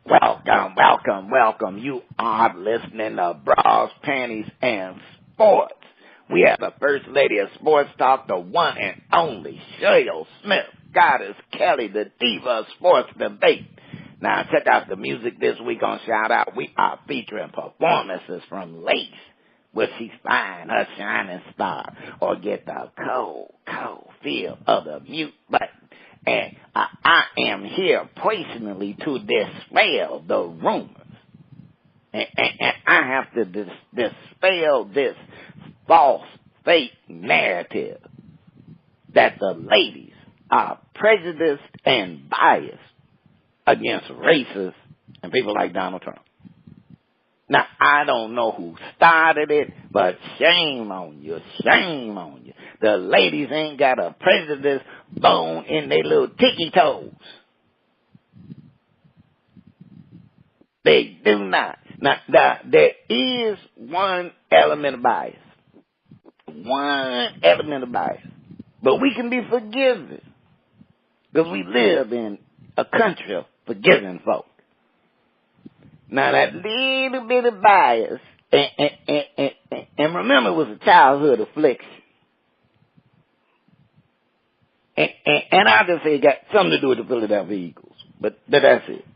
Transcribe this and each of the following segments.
Welcome, welcome, welcome. You are listening to Bras, Panties, and Sports. We have the First Lady of Sports Talk, the one and only Cheryl Smith, Goddess Kelli, the Diva of Sports Debate. Now, check out the music this week on Shout Out. We are featuring performances from Laice, where she's fine, her shining star, or get the cold, cold feel of the mute button. And I am here personally to dispel the rumors. And I have to dispel this false, fake narrative that the ladies are prejudiced and biased against racists and people like Donald Trump. Now, I don't know who started it, but shame on you, shame on you. The ladies ain't got a prejudice bone in their little ticky toes. They do not. Now, there is one element of bias. One element of bias. But we can be forgiven because we live in a country of forgiving folk. Now, that little bit of bias, and remember it was a childhood affliction. And I just say it got something to do with the Philadelphia Eagles. But that's it.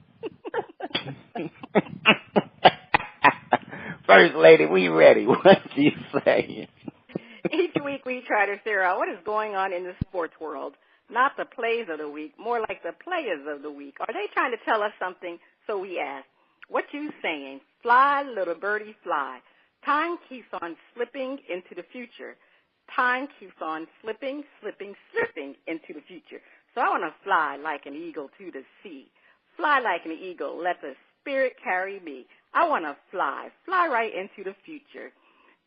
First Lady, we ready. What you saying? Each week we try to figure out what is going on in the sports world. Not the plays of the week, more like the players of the week. Are they trying to tell us something? So we ask. What you saying? Fly, little birdie, fly. Time keeps on slipping into the future. Time keeps on slipping, slipping, slipping into the future. So I want to fly like an eagle to the sea. Fly like an eagle, let the spirit carry me. I want to fly right into the future.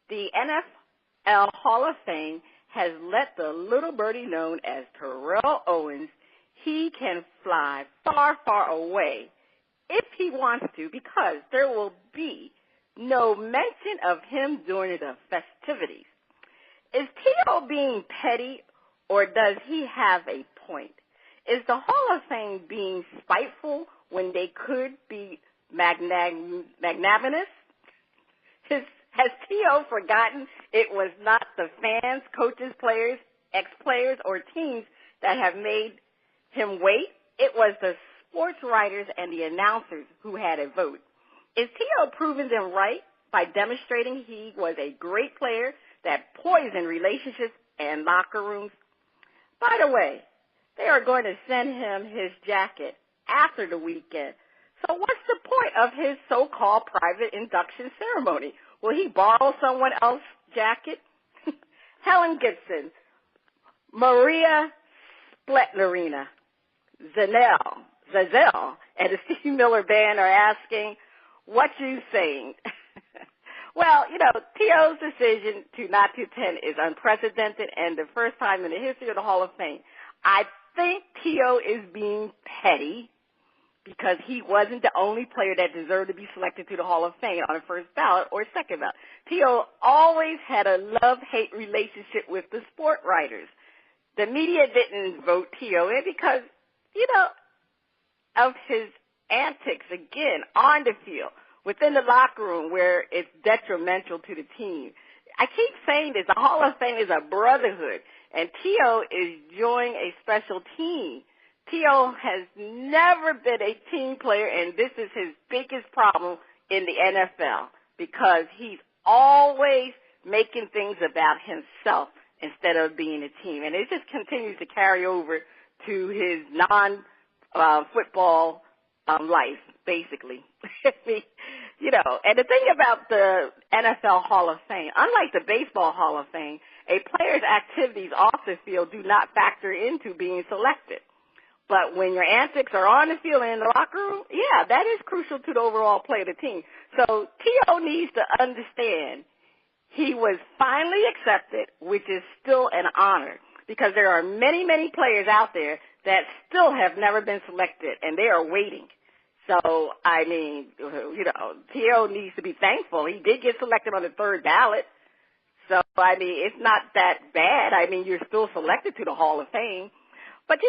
The NFL Hall of Fame has let the little birdie known as Terrell Owens, he can fly far, far away if he wants to, because there will be no mention of him during the festivities. Is T.O. being petty, or does he have a point? Is the Hall of Fame being spiteful when they could be magnanimous? Has T.O. forgotten it was not the fans, coaches, players, ex-players, or teams that have made him wait? It was the sports writers and the announcers who had a vote. Is T.O. proving them right by demonstrating he was a great player that poisoned relationships and locker rooms? By the way, they are going to send him his jacket after the weekend. So what's the point of his so-called private induction ceremony? Will he borrow someone else's jacket? Helen Gibson, Maria Spletnerina, Zazelle, and the Steve Miller Band are asking, what you saying? Well, T.O.'s decision to not to attend is unprecedented and the first time in the history of the Hall of Fame. I think T.O. is being petty because he wasn't the only player that deserved to be selected to the Hall of Fame on the first ballot or second ballot. T.O. always had a love-hate relationship with the sport writers. The media didn't vote T.O. in because, of his antics, again, on the field, within the locker room where it's detrimental to the team. I keep saying this, the Hall of Fame is a brotherhood, and T.O. is joining a special team. T.O. has never been a team player, and this is his biggest problem in the NFL because he's always making things about himself instead of being a team. And it just continues to carry over to his non-football life, basically. And the thing about the NFL Hall of Fame, unlike the Baseball Hall of Fame, a player's activities off the field do not factor into being selected. But when your antics are on the field and in the locker room, yeah, that is crucial to the overall play of the team. So T.O. needs to understand he was finally accepted, which is still an honor, because there are many, many players out there that still have never been selected, and they are waiting. So, T.O. needs to be thankful. He did get selected on the third ballot. So, it's not that bad. You're still selected to the Hall of Fame. But,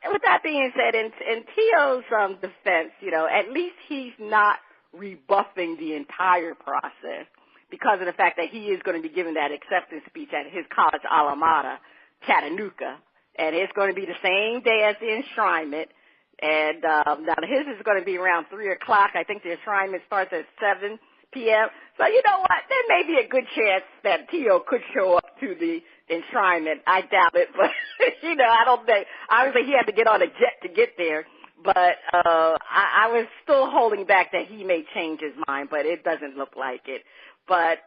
with that being said, in T.O.'s defense, at least he's not rebuffing the entire process because of the fact that he is going to be giving that acceptance speech at his college alma mater, Chattanooga, and it's going to be the same day as the enshrinement. And now his is going to be around 3 o'clock. I think the enshrinement starts at 7 p.m. So you know what? There may be a good chance that T.O. could show up to the enshrinement. I doubt it, but I don't think. Obviously, he had to get on a jet to get there. But I was still holding back that he may change his mind, but it doesn't look like it. But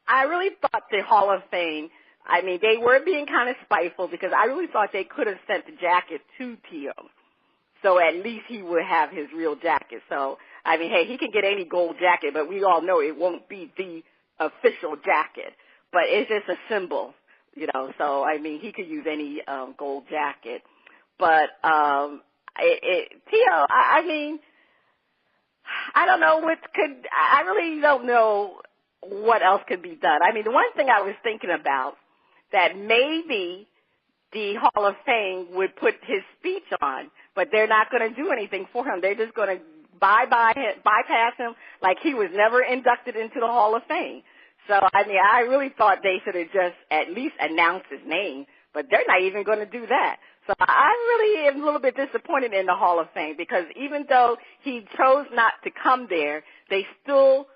I really thought the Hall of Fame, I mean, they were being kind of spiteful because I really thought they could have sent the jacket to T.O. So at least he would have his real jacket. So, I mean, hey, he can get any gold jacket, but we all know it won't be the official jacket. But it's just a symbol, So, I mean, he could use any gold jacket. But T.O., I mean, I don't know I really don't know what else could be done. I mean, the one thing I was thinking about that maybe the Hall of Fame would put his speech on, but they're not going to do anything for him. They're just going to bypass him like he was never inducted into the Hall of Fame. So, I mean, I really thought they should have just at least announced his name, but they're not even going to do that. So I really am a little bit disappointed in the Hall of Fame because even though he chose not to come there, they still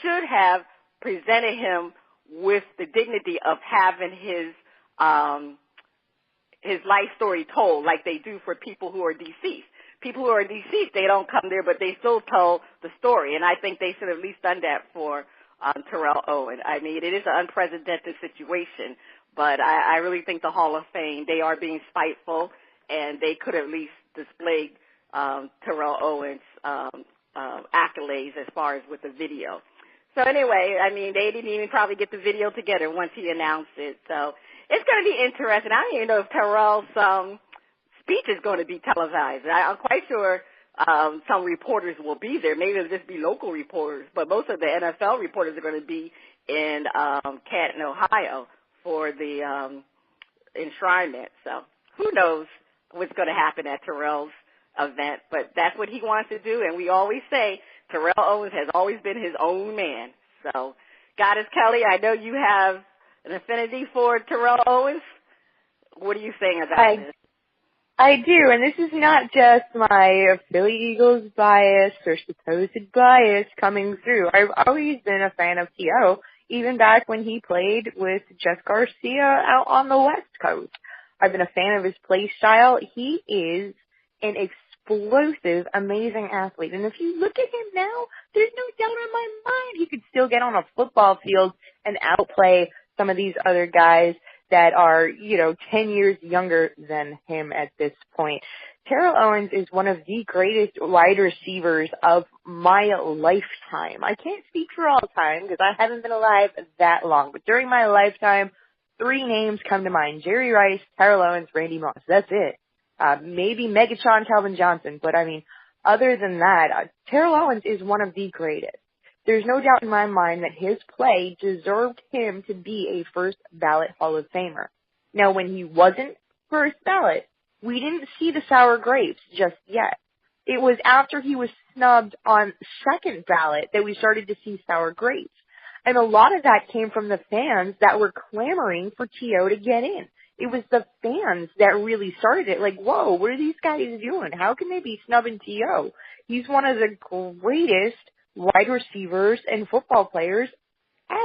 should have presented him with the dignity of having his life story told like they do for people who are deceased. People who are deceased, they don't come there, but they still tell the story. And I think they should have at least done that for Terrell Owens. I mean, it is an unprecedented situation, but I really think the Hall of Fame, they are being spiteful, and they could at least display Terrell Owens' accolades as far as with the video. So anyway, I mean, they didn't even probably get the video together once he announced it. So it's going to be interesting. I don't even know if Terrell's speech is going to be televised. I'm quite sure some reporters will be there. Maybe it'll just be local reporters, but most of the NFL reporters are going to be in Canton, Ohio for the enshrinement. So who knows what's going to happen at Terrell's event, but that's what he wants to do, and we always say Terrell Owens has always been his own man. So, Goddess Kelli, I know you have an affinity for Terrell Owens. What are you saying about this? I do, and this is not just my Philly Eagles bias or supposed bias coming through. I've always been a fan of T.O., even back when he played with Jeff Garcia out on the West Coast. I've been a fan of his play style. He is an explosive, amazing athlete. And if you look at him now, there's no doubt in my mind he could still get on a football field and outplay some of these other guys that are, 10 years younger than him at this point. Terrell Owens is one of the greatest wide receivers of my lifetime. I can't speak for all time because I haven't been alive that long, but during my lifetime, 3 names come to mind: Jerry Rice, Terrell Owens, Randy Moss. That's it. Maybe Megatron Calvin Johnson, but I mean, other than that, Terrell Owens is one of the greatest. There's no doubt in my mind that his play deserved him to be a first ballot Hall of Famer. Now, when he wasn't first ballot, we didn't see the sour grapes just yet. It was after he was snubbed on second ballot that we started to see sour grapes. And a lot of that came from the fans that were clamoring for T.O. to get in. It was the fans that really started it. Like, whoa, what are these guys doing? How can they be snubbing T.O.? He's one of the greatest wide receivers and football players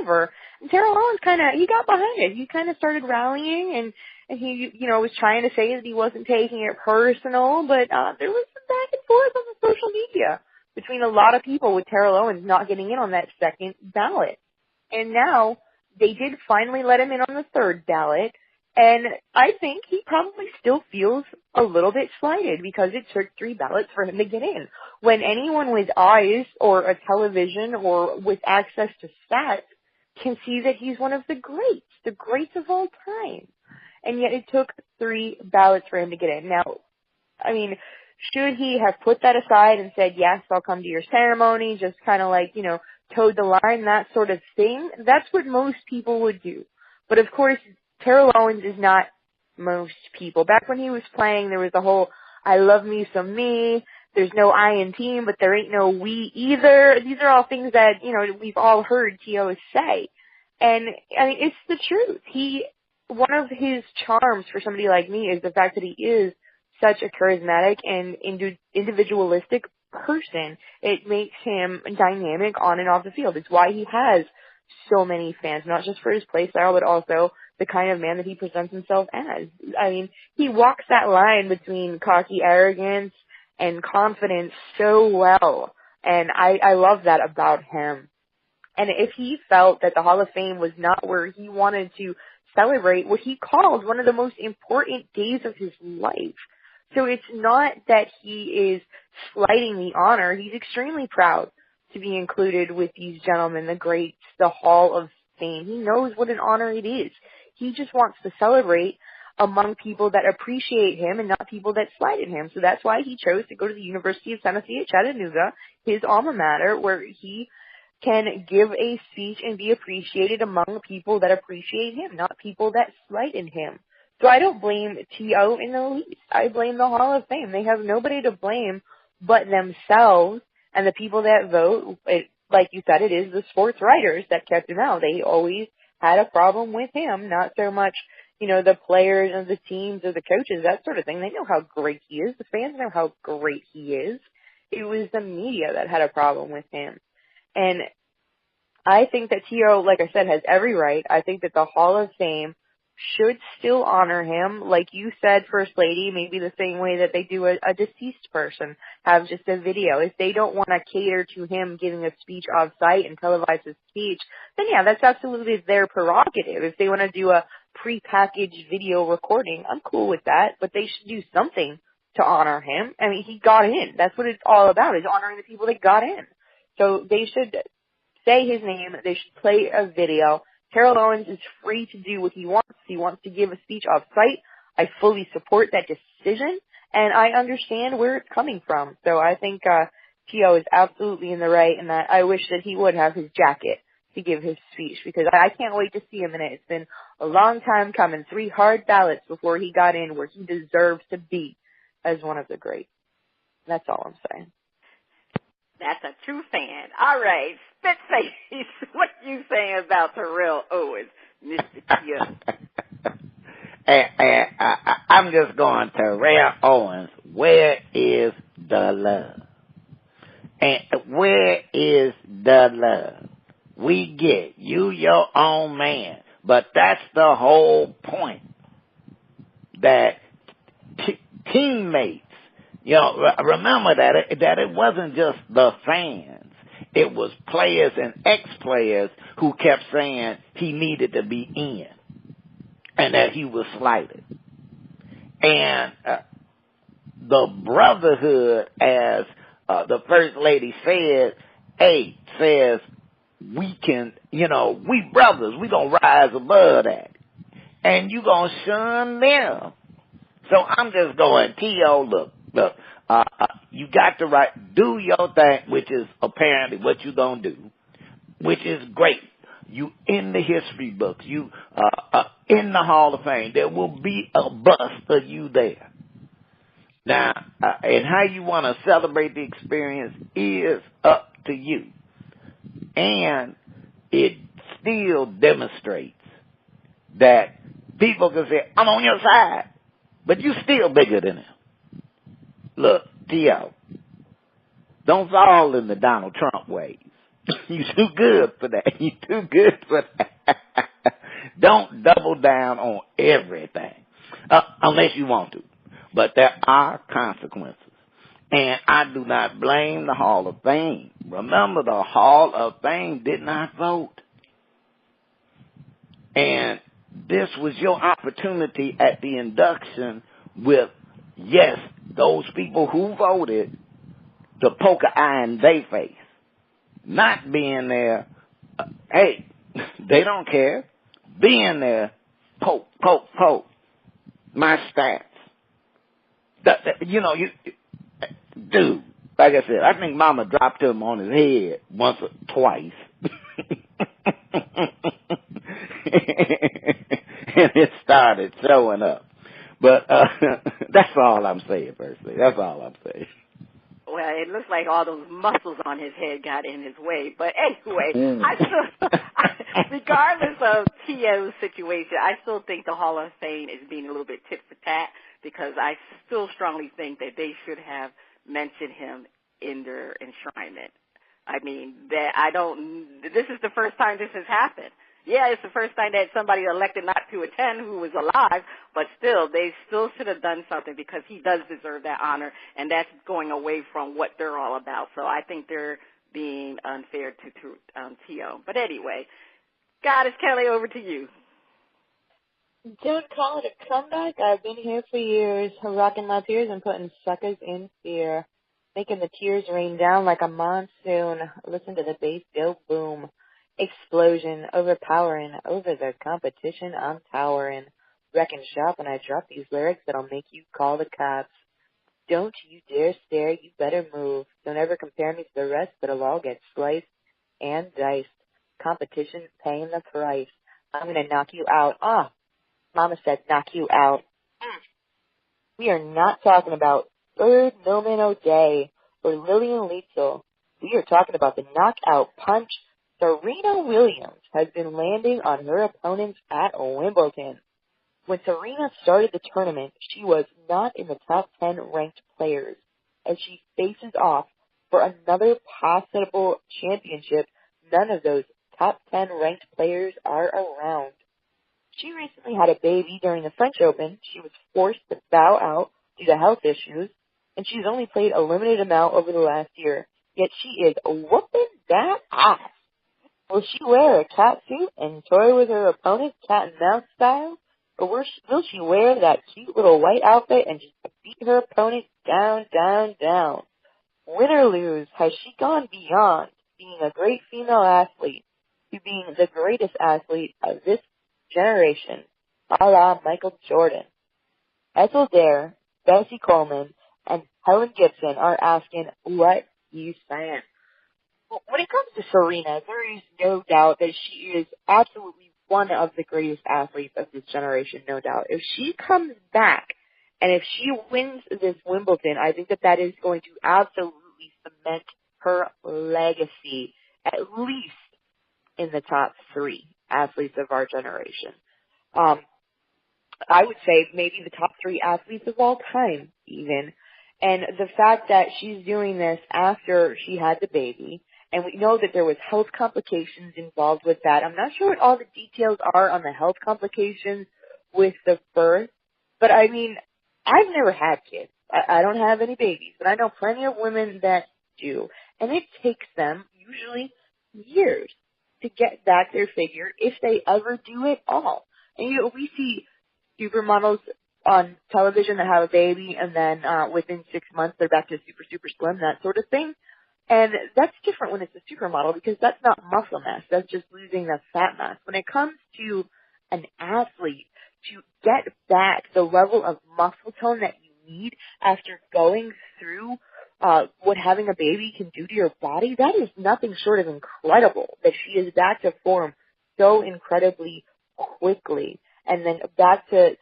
ever. And Terrell Owens he got behind it. He kind of started rallying and he, was trying to say that he wasn't taking it personal, but there was some back and forth on the social media between a lot of people with Terrell Owens not getting in on that second ballot. And now they did finally let him in on the third ballot. And I think he probably still feels a little bit slighted because it took 3 ballots for him to get in. When anyone with eyes or a television or with access to stats can see that he's one of the greats of all time. And yet it took 3 ballots for him to get in. Now, I mean, should he have put that aside and said, yes, I'll come to your ceremony, just kind of like, towed the line, that sort of thing? That's what most people would do. But of course, Terrell Owens is not most people. Back when he was playing, there was the whole I love me some me. There's no I in team, but there ain't no we either. These are all things that, we've all heard T.O. say. And, I mean, it's the truth. One of his charms for somebody like me is the fact that he is such a charismatic and individualistic person. It makes him dynamic on and off the field. It's why he has so many fans, not just for his play style, but also the kind of man that he presents himself as. I mean, he walks that line between cocky arrogance and confidence so well. And I love that about him. And if he felt that the Hall of Fame was not where he wanted to celebrate what he called one of the most important days of his life. So it's not that he is slighting the honor. He's extremely proud to be included with these gentlemen, the greats, the Hall of Fame. He knows what an honor it is. He just wants to celebrate among people that appreciate him and not people that slighted him. So that's why he chose to go to the University of Tennessee at Chattanooga, his alma mater, where he can give a speech and be appreciated among people that appreciate him, not people that slighted him. So I don't blame T.O. in the least. I blame the Hall of Fame. They have nobody to blame but themselves and the people that vote. Like you said, it is the sports writers that kept him out. They always had a problem with him, not so much, the players and the teams or the coaches, that sort of thing. They know how great he is. The fans know how great he is. It was the media that had a problem with him. And I think that T.O., like I said, has every right. I think that the Hall of Fame should still honor him. Like you said, First Lady, maybe the same way that they do a deceased person, have just a video. If they don't want to cater to him giving a speech off-site and televise his speech, then yeah, that's absolutely their prerogative. If they want to do a prepackaged video recording, I'm cool with that, but they should do something to honor him. I mean, he got in. That's what it's all about, is honoring the people that got in. So they should say his name. They should play a video. Terrell Owens is free to do what he wants. He wants to give a speech off-site. I fully support that decision, and I understand where it's coming from. So I think T.O. is absolutely in the right, and I wish that he would have his jacket to give his speech, because I can't wait to see him in it. It's been a long time coming, 3 hard ballots before he got in where he deserves to be as one of the greats. That's all I'm saying. That's a true fan. All right, Spitface, what you saying about Terrell Owens, Mr. T.O.? And I'm just going, Terrell Owens, where is the love? And where is the love? We get you your own man, but that's the whole point. That teammates, remember that it wasn't just the fans. It was players and ex-players who kept saying he needed to be in and that he was slighted. And the brotherhood, as the First Lady said, says we can, we brothers, we gonna rise above that. And you gonna shun them. So I'm just going, T.O., look, you got to do your thing, which is apparently what you gonna do, which is great. You in the history books, you in the Hall of Fame. There will be a bust of you there. Now, and how you want to celebrate the experience is up to you. And it still demonstrates that people can say, I'm on your side, but you still bigger than him. Look, T.O., don't fall in the Donald Trump ways. You too good for that. You too good for that. Don't double down on everything, unless you want to. But there are consequences. And I do not blame the Hall of Fame. Remember, the Hall of Fame did not vote. And this was your opportunity at the induction with, yes, those people who voted, to poke an eye in their face. Not being there, hey, they don't care. Being there, poke, my stats. Dude, like I said, I think Mama dropped him on his head once or twice. And it started showing up. But that's all I'm saying, personally. That's all I'm saying. Well, it looks like all those muscles on his head got in his way. But anyway, regardless of T.O.'s situation, I still think the Hall of Fame is being a little bit tit for tat because I still strongly think that they should have mentioned him in their enshrinement. I mean, this is the first time this has happened. Yeah, it's the first time that somebody elected not to attend who was alive, but still, they still should have done something because he does deserve that honor, and that's going away from what they're all about. So I think they're being unfair to T.O. But anyway, Goddess Kelli, over to you. Don't call it a comeback. I've been here for years, rocking my tears and putting suckers in fear, making the tears rain down like a monsoon. Listen to the bass go boom. Explosion, overpowering, over the competition, I'm towering. Wrecking shop when I drop these lyrics that'll make you call the cops. Don't you dare stare, you better move. Don't ever compare me to the rest, but it'll all get sliced and diced. Competition paying the price. I'm gonna knock you out. Mama said knock you out. We are not talking about Bird Millman O'Day or Lillian Lietzel. We are talking about the knockout punch Serena Williams has been landing on her opponents at Wimbledon. When Serena started the tournament, she was not in the top 10 ranked players. As she faces off for another possible championship, none of those top 10 ranked players are around. She recently had a baby during the French Open. She was forced to bow out due to health issues, and she's only played a limited amount over the last year. Yet she is whooping that ass. Will she wear a cat suit and toy with her opponent cat and mouse style? Or will she wear that cute little white outfit and just beat her opponent down, down, down? Win or lose, has she gone beyond being a great female athlete to being the greatest athlete of this generation, a la Michael Jordan? Ethel Dare, Bessie Coleman, and Helen Gibson are asking, what you saying? When it comes to Serena, there is no doubt that she is absolutely one of the greatest athletes of this generation, no doubt. If she comes back and if she wins this Wimbledon, I think that is going to absolutely cement her legacy, at least in the top 3 athletes of our generation. I would say maybe the top 3 athletes of all time, even. And the fact that she's doing this after she had the baby, and we know that there was health complications involved with that. I'm not sure what all the details are on the health complications with the birth, but I mean, I've never had kids. I don't have any babies, but I know plenty of women that do, and it takes them usually years to get back their figure if they ever do it all. And we see supermodels on television that have a baby, and then within 6 months they're back to super, super slim, that sort of thing. And that's different when it's a supermodel because that's not muscle mass. That's just losing the fat mass. When it comes to an athlete, to get back the level of muscle tone that you need after going through what having a baby can do to your body, that is nothing short of incredible, that she is back to form so incredibly quickly. And then back to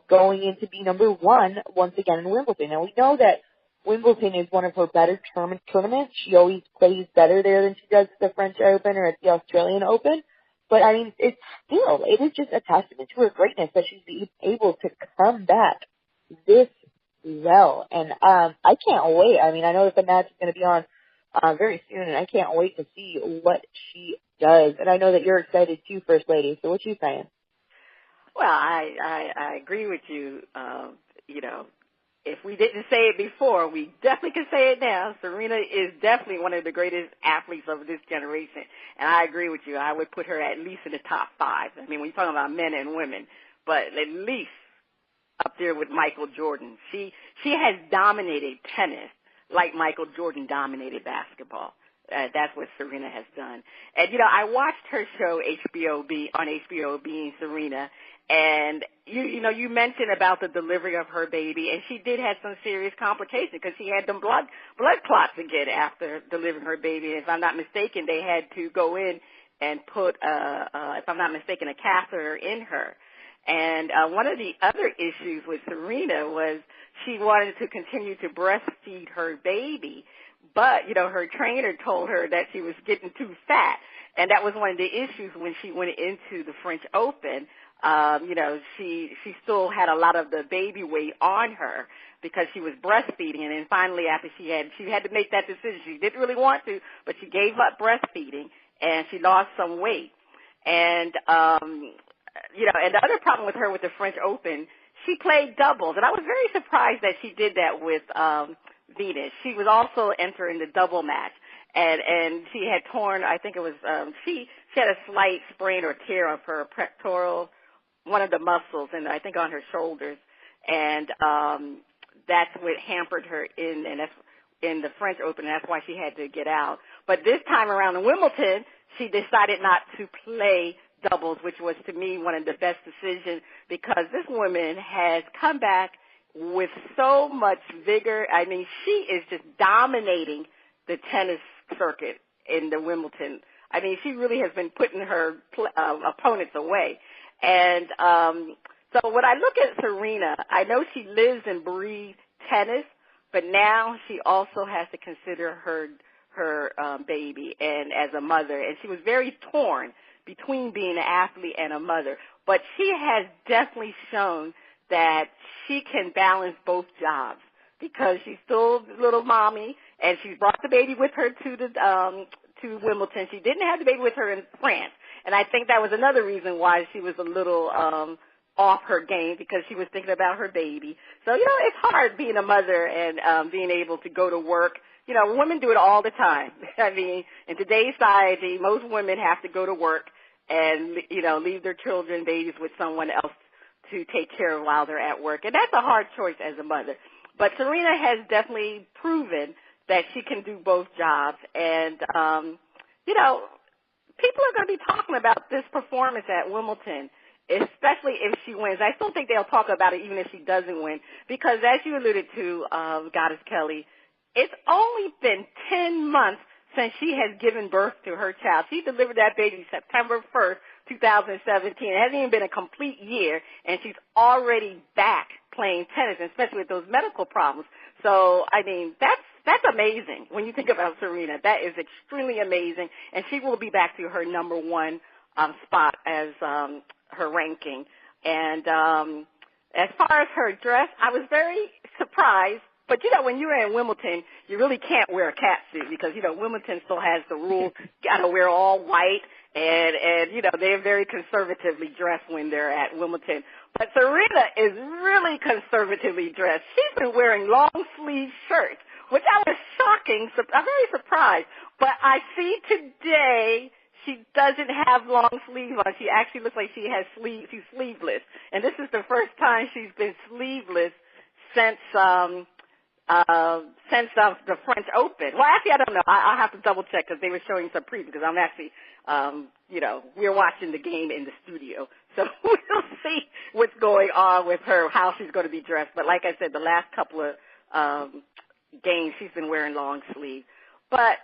going in to be number 1 once again in Wimbledon. Now we know that Wimbledon is one of her better tournaments. She always plays better there than she does at the French Open or at the Australian Open. But, I mean, it is just a testament to her greatness that she's able to come back this well. And I can't wait. I mean, I know that the match is going to be on very soon, and I can't wait to see what she does. And I know that you're excited too, First Lady. So what you saying? Well, I agree with you. If we didn't say it before, we definitely can say it now. Serena is definitely one of the greatest athletes of this generation. And I agree with you. I would put her at least in the top 5. I mean, when you're talking about men and women, but at least up there with Michael Jordan. She has dominated tennis like Michael Jordan dominated basketball. That's what Serena has done. And, I watched her show on HBO Being Serena. And, you mentioned about the delivery of her baby, and she did have some serious complications because she had them blood clots again after delivering her baby. If I'm not mistaken, they had to go in and put, if I'm not mistaken, a catheter in her. And one of the other issues with Serena was she wanted to continue to breastfeed her baby, but, her trainer told her that she was getting too fat. And that was one of the issues when she went into the French Open. She still had a lot of the baby weight on her because she was breastfeeding. And then finally, after she had to make that decision. She didn't really want to, but she gave up breastfeeding, and she lost some weight. And, and the other problem with her with the French Open, she played doubles. And I was very surprised that she did that with Venus. She was also entering the double match. And she had torn, I think it was, she had a slight sprain or tear of her pectoral, one of the muscles, and I think on her shoulders. And that's what hampered her in the French Open, and that's why she had to get out. But this time around in Wimbledon, she decided not to play doubles, which was, to me, one of the best decisions, because this woman has come back with so much vigor. I mean, she is just dominating the tennis circuit in the Wimbledon. I mean, she really has been putting her opponents away. And so when I look at Serena, I know she lives and breathes tennis, but now she also has to consider her baby and as a mother. And she was very torn between being an athlete and a mother. But she has definitely shown that she can balance both jobs, because she's still a little mommy, and she brought the baby with her to Wimbledon. She didn't have the baby with her in France, and I think that was another reason why she was a little off her game, because she was thinking about her baby. So, it's hard being a mother and being able to go to work. Women do it all the time. I mean, in today's society, most women have to go to work and, leave their children, babies with someone else to take care of while they're at work. And that's a hard choice as a mother. But Serena has definitely proven that she can do both jobs. And, people are going to be talking about this performance at Wimbledon, especially if she wins. I still think they'll talk about it even if she doesn't win, because as you alluded to, Goddess Kelli, it's only been 10 months since she has given birth to her child. She delivered that baby September 1st, 2017. It hasn't even been a complete year, and she's already back playing tennis, especially with those medical problems. So, I mean, that's amazing when you think about Serena. That is extremely amazing, and she will be back to her number one spot as her ranking. And as far as her dress, I was very surprised. But, when you're in Wimbledon, you really can't wear a catsuit because, Wimbledon still has the rule, got to wear all white, and they're very conservatively dressed when they're at Wimbledon. But Serena is really conservatively dressed. She's been wearing long-sleeve shirts, which I was shocking. I'm very surprised. But I see today she doesn't have long sleeves on. She actually looks like she has sleeves. She's sleeveless. And this is the first time she's been sleeveless since the French Open. Well, actually, I don't know. I'll have to double check because they were showing some previews, because I'm actually, we're watching the game in the studio. So we'll see what's going on with her, how she's going to be dressed. But like I said, the last couple of games, she's been wearing long sleeves. But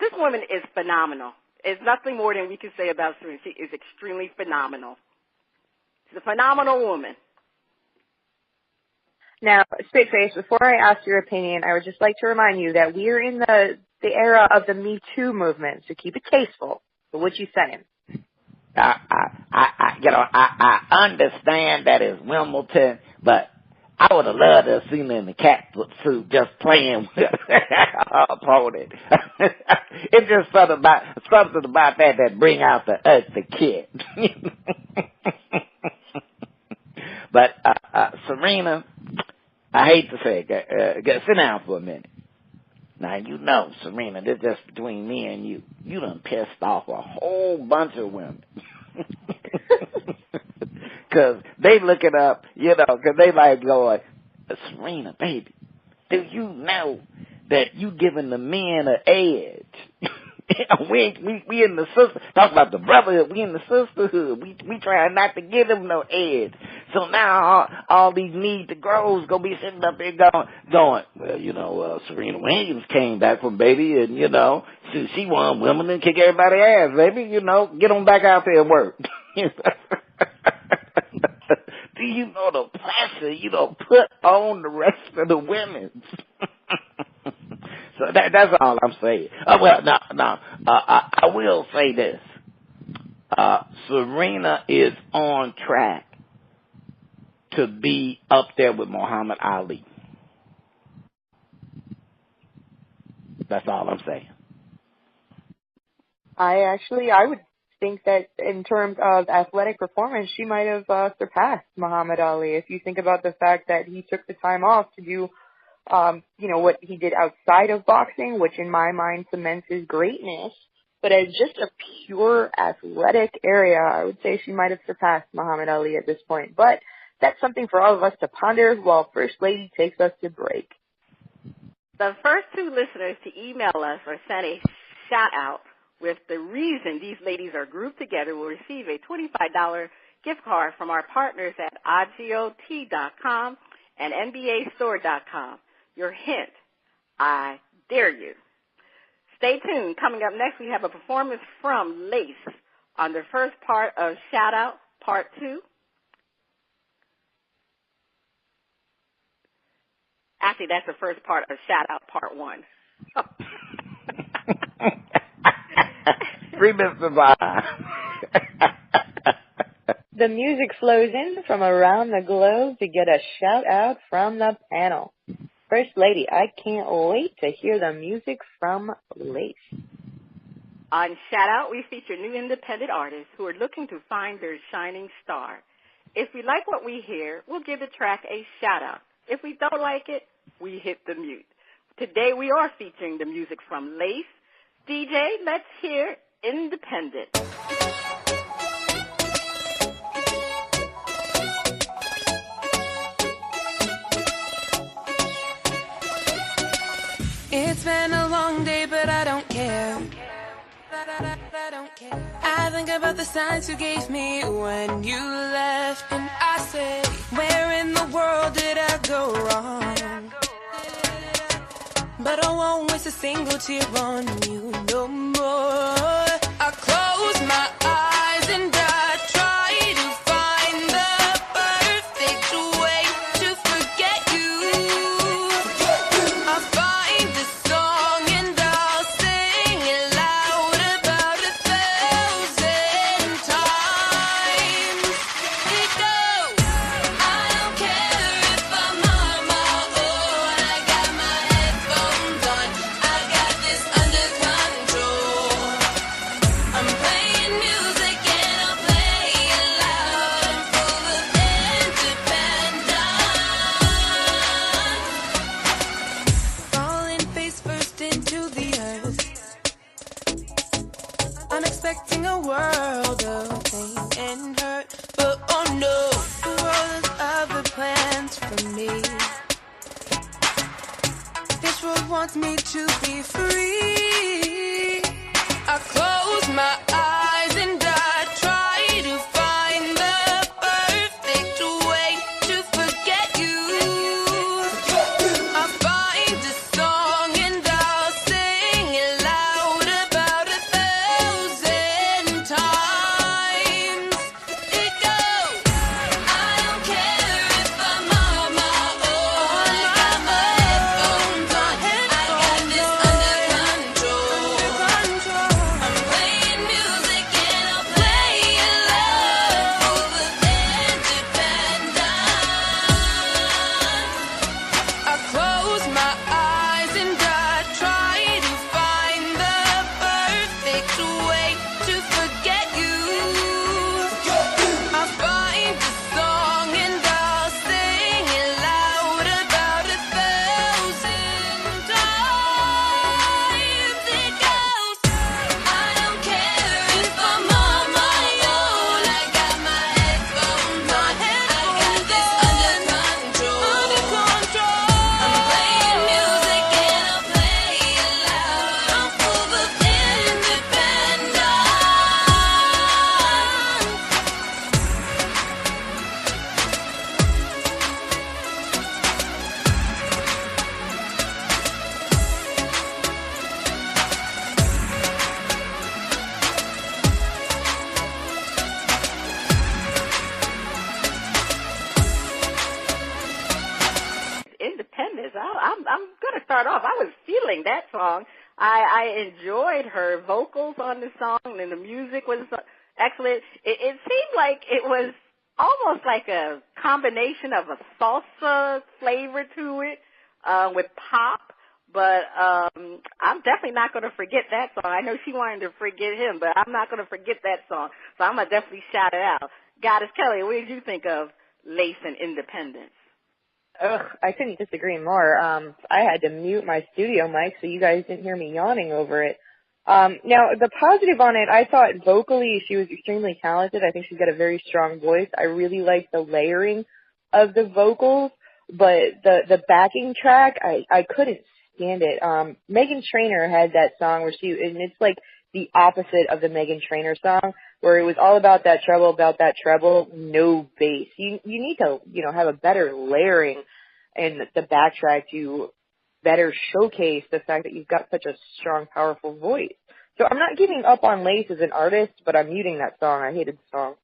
this woman is phenomenal. There's nothing more than we can say about Serena. She is extremely phenomenal. She's a phenomenal woman. Now, straight face, before I ask your opinion, I would just like to remind you that we are in the era of the Me Too movement, so keep it tasteful. But what you saying? I understand that it's Wimbledon, but I would have loved to have seen her in the cat suit just playing with her opponent. It's just something about that bring out the kid. But Serena, I hate to say it, sit down for a minute. Now, Serena, this is just between me and you. You done pissed off a whole bunch of women. Because they look it up, because they like going, Serena, baby, do you know that you giving the men an edge? we in the sister, talk about the brotherhood, we in the sisterhood. We trying not to give them no edge. So now all these need to grows gonna be sitting up there going, well, Serena Williams came back from baby, and she won women and kick everybody's ass, baby. Get them back out there and work. you know the pressure you don't put on the rest of the women. So that's all I'm saying. I will say this. Serena is on track to be up there with Muhammad Ali. That's all I'm saying. I would think that in terms of athletic performance, she might have surpassed Muhammad Ali. If you think about the fact that he took the time off to do, what he did outside of boxing, which in my mind cements his greatness. But as just a pure athletic area, I would say she might have surpassed Muhammad Ali at this point. But that's something for all of us to ponder while First Lady takes us to break. The first two listeners to email us or send a shout-out with the reason these ladies are grouped together will receive a $25 gift card from our partners at IGOT.com and NBAstore.com. Your hint, I dare you. Stay tuned. Coming up next, we have a performance from Laice on the first part of Shout-Out, Part 2. Actually, that's the first part of Shout-Out, Part 1. 3 minutes to buy. The music flows in from around the globe to get a shout-out from the panel. First Lady, I can't wait to hear the music from Laice. On Shout-Out, we feature new independent artists who are looking to find their shining star. If we like what we hear, we'll give the track a shout-out. If we don't like it, we hit the mute. Today we are featuring the music from Laice. DJ, let's hear Independent. It's been a long day, but I don't care. I think about the signs you gave me when you left, and I say, where in the world did I go wrong? But I won't waste a single tear on you no more. I close my eyes and I try to find the perfect way to forget you. I find the song and I'll sing it loud about 1,000 times. It goes, I don't care if I'm on my own. I got my headphones on, I got this under control. I'm playing music and I'll play it loud. I'm full of independence. Falling face first into the earth. I'm expecting a world of pain and hurt, but oh no, the world has other plans for me. This world wants me to be free. I close my eyes and I try to find the perfect way to forget you. I find a song and I'll sing it loud about 1,000 times. It goes, I don't care if I'm on my own. I got my headphones on, I got this under control. I'm playing music. start off. I was feeling that song. I enjoyed her vocals on the song, and the music was excellent. It seemed like it was almost like a combination of a salsa flavor to it with pop. But I'm definitely not going to forget that song. I know she wanted to forget him, but I'm not going to forget that song. So I'm going to definitely shout it out. Goddess Kelly, what did you think of Laice and Independence? Ugh, I couldn't disagree more. I had to mute my studio mic so you guys didn't hear me yawning over it. Now, the positive on it, I thought vocally she was extremely talented. I think she's got a very strong voice. I really liked the layering of the vocals, but the backing track, I couldn't stand it. Meghan Trainor had that song where and it's like the opposite of the Meghan Trainor song, where it was all about that treble, no bass. You need to, have a better layering in the backtrack to better showcase the fact that you've got such a strong, powerful voice. So I'm not giving up on Laice as an artist, but I'm muting that song. I hated the song.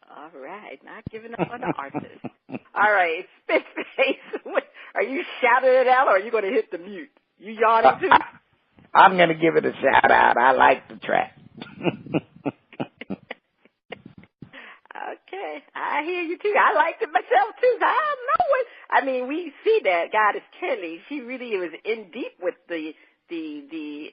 All right, not giving up on the artist. All right, Spitface, are you shouting it out, or are you going to hit the mute? You yawning too? I'm going to give it a shout out. I like the track. Okay, I hear you too. I liked it myself too. I mean, we see that Goddess Kelly. She really was in deep with the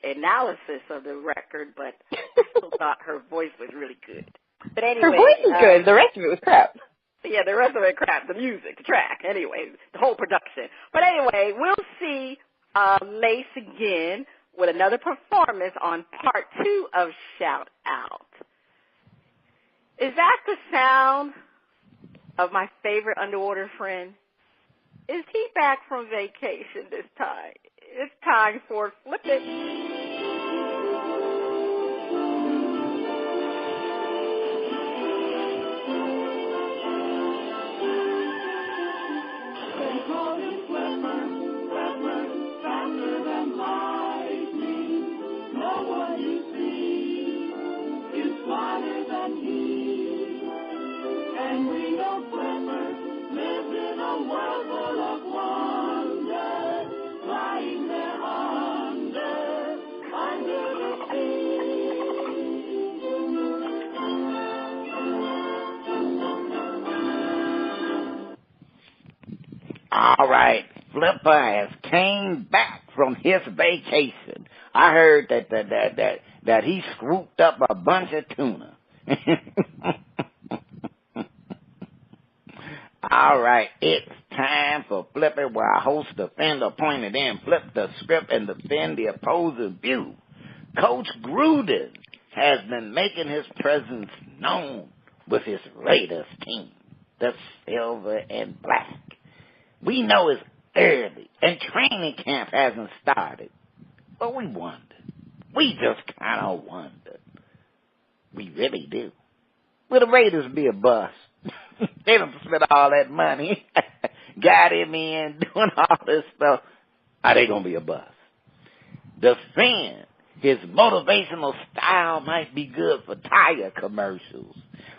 analysis of the record, but I still thought her voice was really good. But anyway, her voice is good. The rest of it was crap. Yeah, the rest of it crap. The music, the track. Anyway, the whole production. But anyway, we'll see Laice again with another performance on part 2 of Shout Out. Is that the sound of my favorite underwater friend? Is he back from vacation this time? It's time for Flip It. All right, Flipper has came back from his vacation. I heard that he scooped up a bunch of tuna. All right, it's time for Flipper, where our host defend a pointed in, flip the script, and defend the opposing view. Coach Gruden has been making his presence known with his latest team, the Silver and Black. We know it's early, and training camp hasn't started, but we wonder. We just kind of wonder. We really do. Will the Raiders be a bust? They don't spend all that money, got him in, doing all this stuff. Are they going to be a bust? Defend. His motivational style might be good for tire commercials,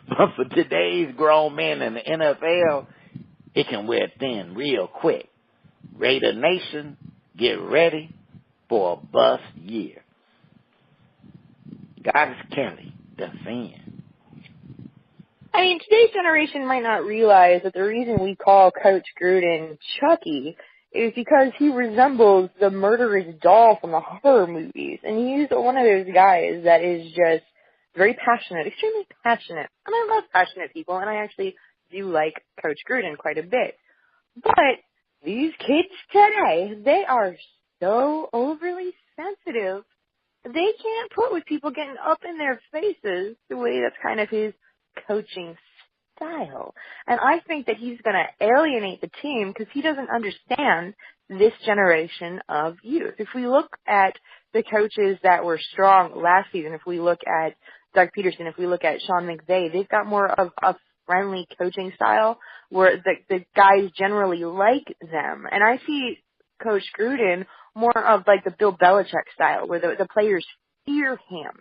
but for today's grown men in the NFL, it can wear thin real quick. Raider Nation, get ready for a bust year. Goddess Kelly, defend. I mean, today's generation might not realize that the reason we call Coach Gruden Chucky is because he resembles the murderous doll from the horror movies. And he's one of those guys that is just very passionate, extremely passionate. And I love passionate people, and I actually do like Coach Gruden quite a bit. But these kids today, they are so overly sensitive. They can't put with people getting up in their faces the way that's kind of his coaching style. And I think that he's going to alienate the team because he doesn't understand this generation of youth. If we look at the coaches that were strong last season, if we look at Doug Peterson, if we look at Sean McVay, they've got more of a friendly coaching style where the guys generally like them. And I see Coach Gruden more of like the Bill Belichick style where the players fear him.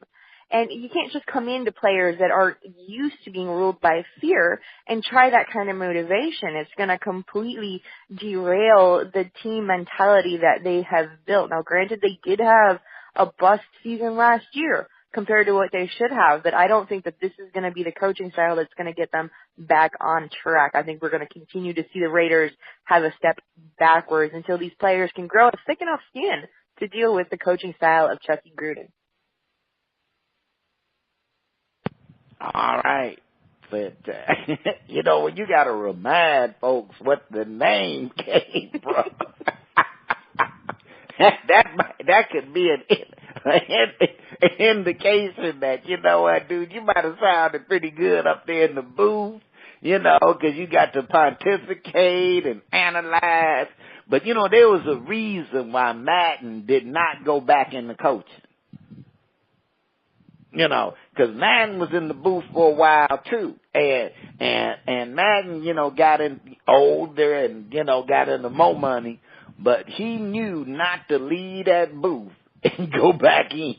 And you can't just come into players that are used to being ruled by fear and try that kind of motivation. It's going to completely derail the team mentality that they have built. Now, granted, they did have a bust season last year compared to what they should have, but I don't think that this is going to be the coaching style that's going to get them back on track. I think we're going to continue to see the Raiders have a step backwards until these players can grow a thick enough skin to deal with the coaching style of Chucky Gruden. All right. But, you know, you got to remind folks what the name came from. that could be an indication that, you know what, dude, you might have sounded pretty good up there in the booth, you know, because you got to pontificate and analyze. But, you know, there was a reason why Madden did not go back into coaching. You know, because Madden was in the booth for a while too, and Madden, you know, got in older and, you know, got into more money, but he knew not to leave that booth and go back in,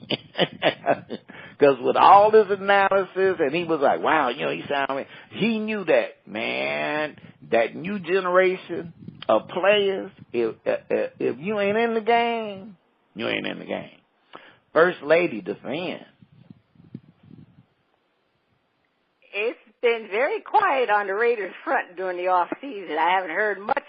because with all his analysis, and he was like, wow, you know, he knew that, man, that new generation of players, if you ain't in the game, you ain't in the game. First lady defends. It's been very quiet on the Raiders front during the off season. I haven't heard much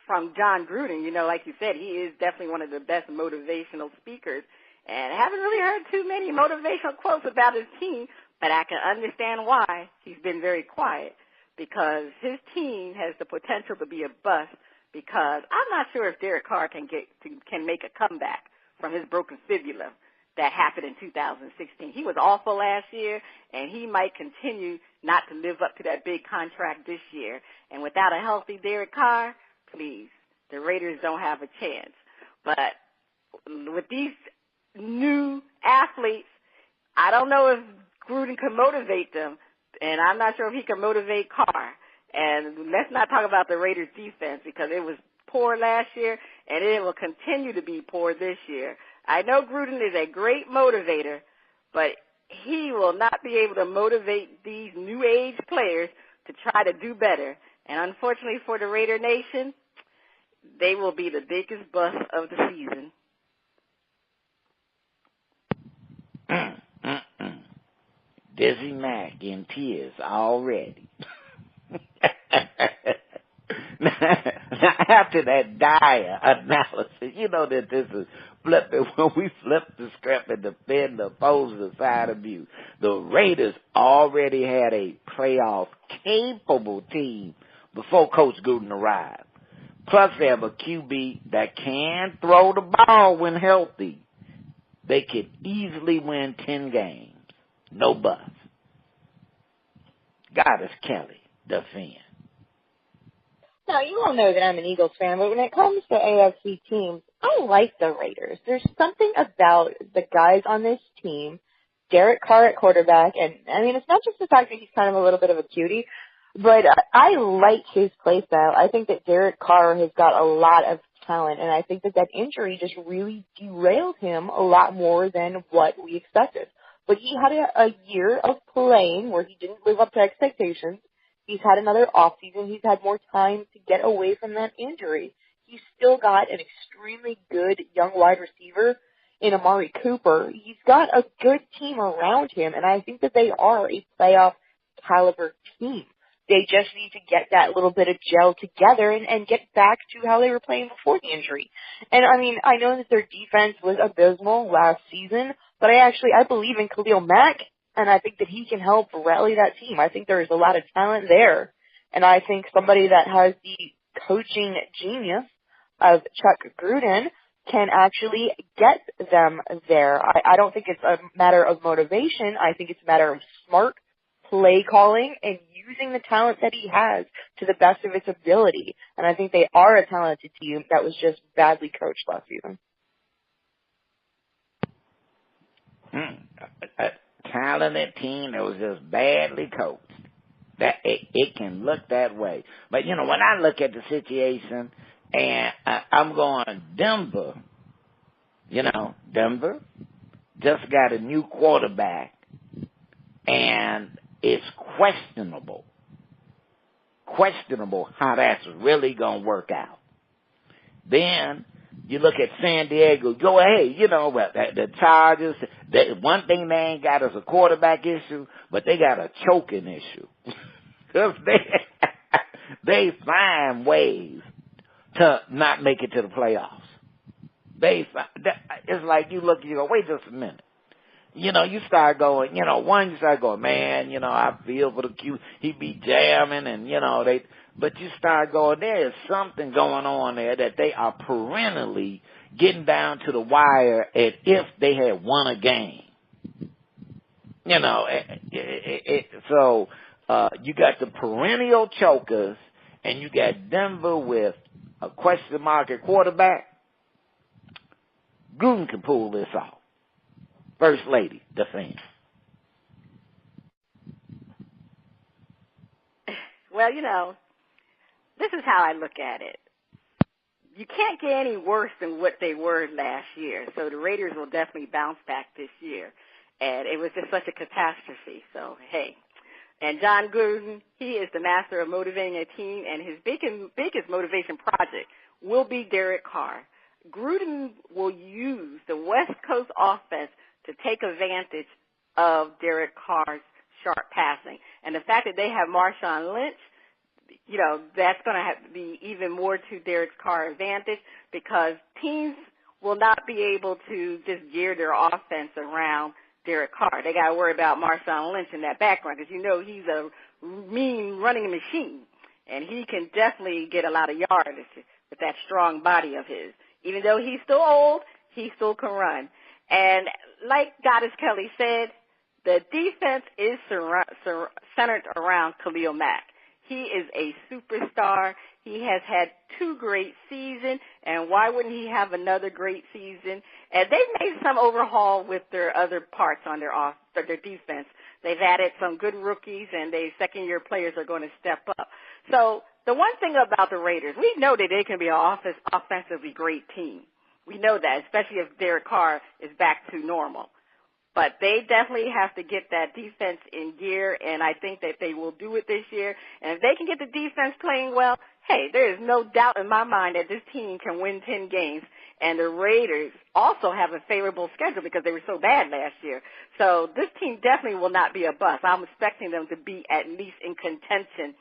from John Gruden. You know, like you said, he is definitely one of the best motivational speakers. And I haven't really heard too many motivational quotes about his team, but I can understand why he's been very quiet, because his team has the potential to be a bust, because I'm not sure if Derek Carr can make a comeback from his broken fibula that happened in 2016. He was awful last year, and he might continue not to live up to that big contract this year. And without a healthy Derek Carr, please, the Raiders don't have a chance. But with these new athletes, I don't know if Gruden can motivate them, and I'm not sure if he can motivate Carr. And let's not talk about the Raiders' defense, because it was poor last year, and it will continue to be poor this year. I know Gruden is a great motivator, but he will not be able to motivate these new age players to try to do better. And unfortunately for the Raider Nation, they will be the biggest bust of the season. Dizzy Mack in tears already. Now, after that dire analysis, you know that this is flipping. When we flip the script and defend the opposing side of view, the Raiders already had a playoff-capable team before Coach Gruden arrived. Plus, they have a QB that can throw the ball when healthy. They could easily win 10 games. No bust. Goddess Kelli, defend. Now, you all know that I'm an Eagles fan, but when it comes to AFC teams, I like the Raiders. There's something about the guys on this team, Derek Carr at quarterback, and, I mean, it's not just the fact that he's kind of a little bit of a cutie, but I like his play style. I think that Derek Carr has got a lot of talent, and I think that injury just really derailed him a lot more than what we expected. But he had a year of playing where he didn't live up to expectations. He's had another offseason. He's had more time to get away from that injury. He's still got an extremely good young wide receiver in Amari Cooper. He's got a good team around him, and I think that they are a playoff caliber team. They just need to get that little bit of gel together and get back to how they were playing before the injury. And, I mean, I know that their defense was abysmal last season, but I believe in Khalil Mack, and I think that he can help rally that team. I think there's a lot of talent there. And I think somebody that has the coaching genius of Chuck Gruden can actually get them there. I don't think it's a matter of motivation. I think it's a matter of smart play calling and using the talent that he has to the best of its ability. And I think they are a talented team that was just badly coached last season. A talented team that was just badly coached. That it can look that way. But, you know, when I look at the situation and I'm going, Denver, you know, Denver, just got a new quarterback, and it's questionable how that's really going to work out. Then you look at San Diego, go, hey, the Chargers, one thing they ain't got is a quarterback issue, but they got a choking issue. Because they find ways to not make it to the playoffs. It's like you look, you go, wait just a minute. You start going, man, I feel for the Q, he be jamming and, but you start going, there is something going on there that they are perennially getting down to the wire as if they had won a game. So you got the perennial chokers and you got Denver with a question mark at quarterback. Gruden can pull this off. First Lady, defense. Well, this is how I look at it. You can't get any worse than what they were last year, so the Raiders will definitely bounce back this year. And it was just such a catastrophe, so hey. And John Gruden, he is the master of motivating a team, and his biggest motivation project will be Derek Carr. Gruden will use the West Coast offense to take advantage of Derek Carr's sharp passing. And the fact that they have Marshawn Lynch, that's going to be even more to Derek Carr's advantage because teams will not be able to just gear their offense around Derek Carr. They got to worry about Marshawn Lynch in that background because he's a mean running machine, and he can definitely get a lot of yardage with that strong body of his. Even though he's still old, he still can run. And like Goddess Kelli said, the defense is centered around Khalil Mack. He is a superstar. He has had 2 great seasons, and why wouldn't he have another great season? And they've made some overhaul with their other parts on their defense. They've added some good rookies, and second-year players are going to step up. So the one thing about the Raiders, we know that they can be an offensively great team. We know that, especially if Derek Carr is back to normal. But they definitely have to get that defense in gear, and I think that they will do it this year. And if they can get the defense playing well, hey, there is no doubt in my mind that this team can win 10 games. And the Raiders also have a favorable schedule because they were so bad last year. So this team definitely will not be a bust. I'm expecting them to be at least in contention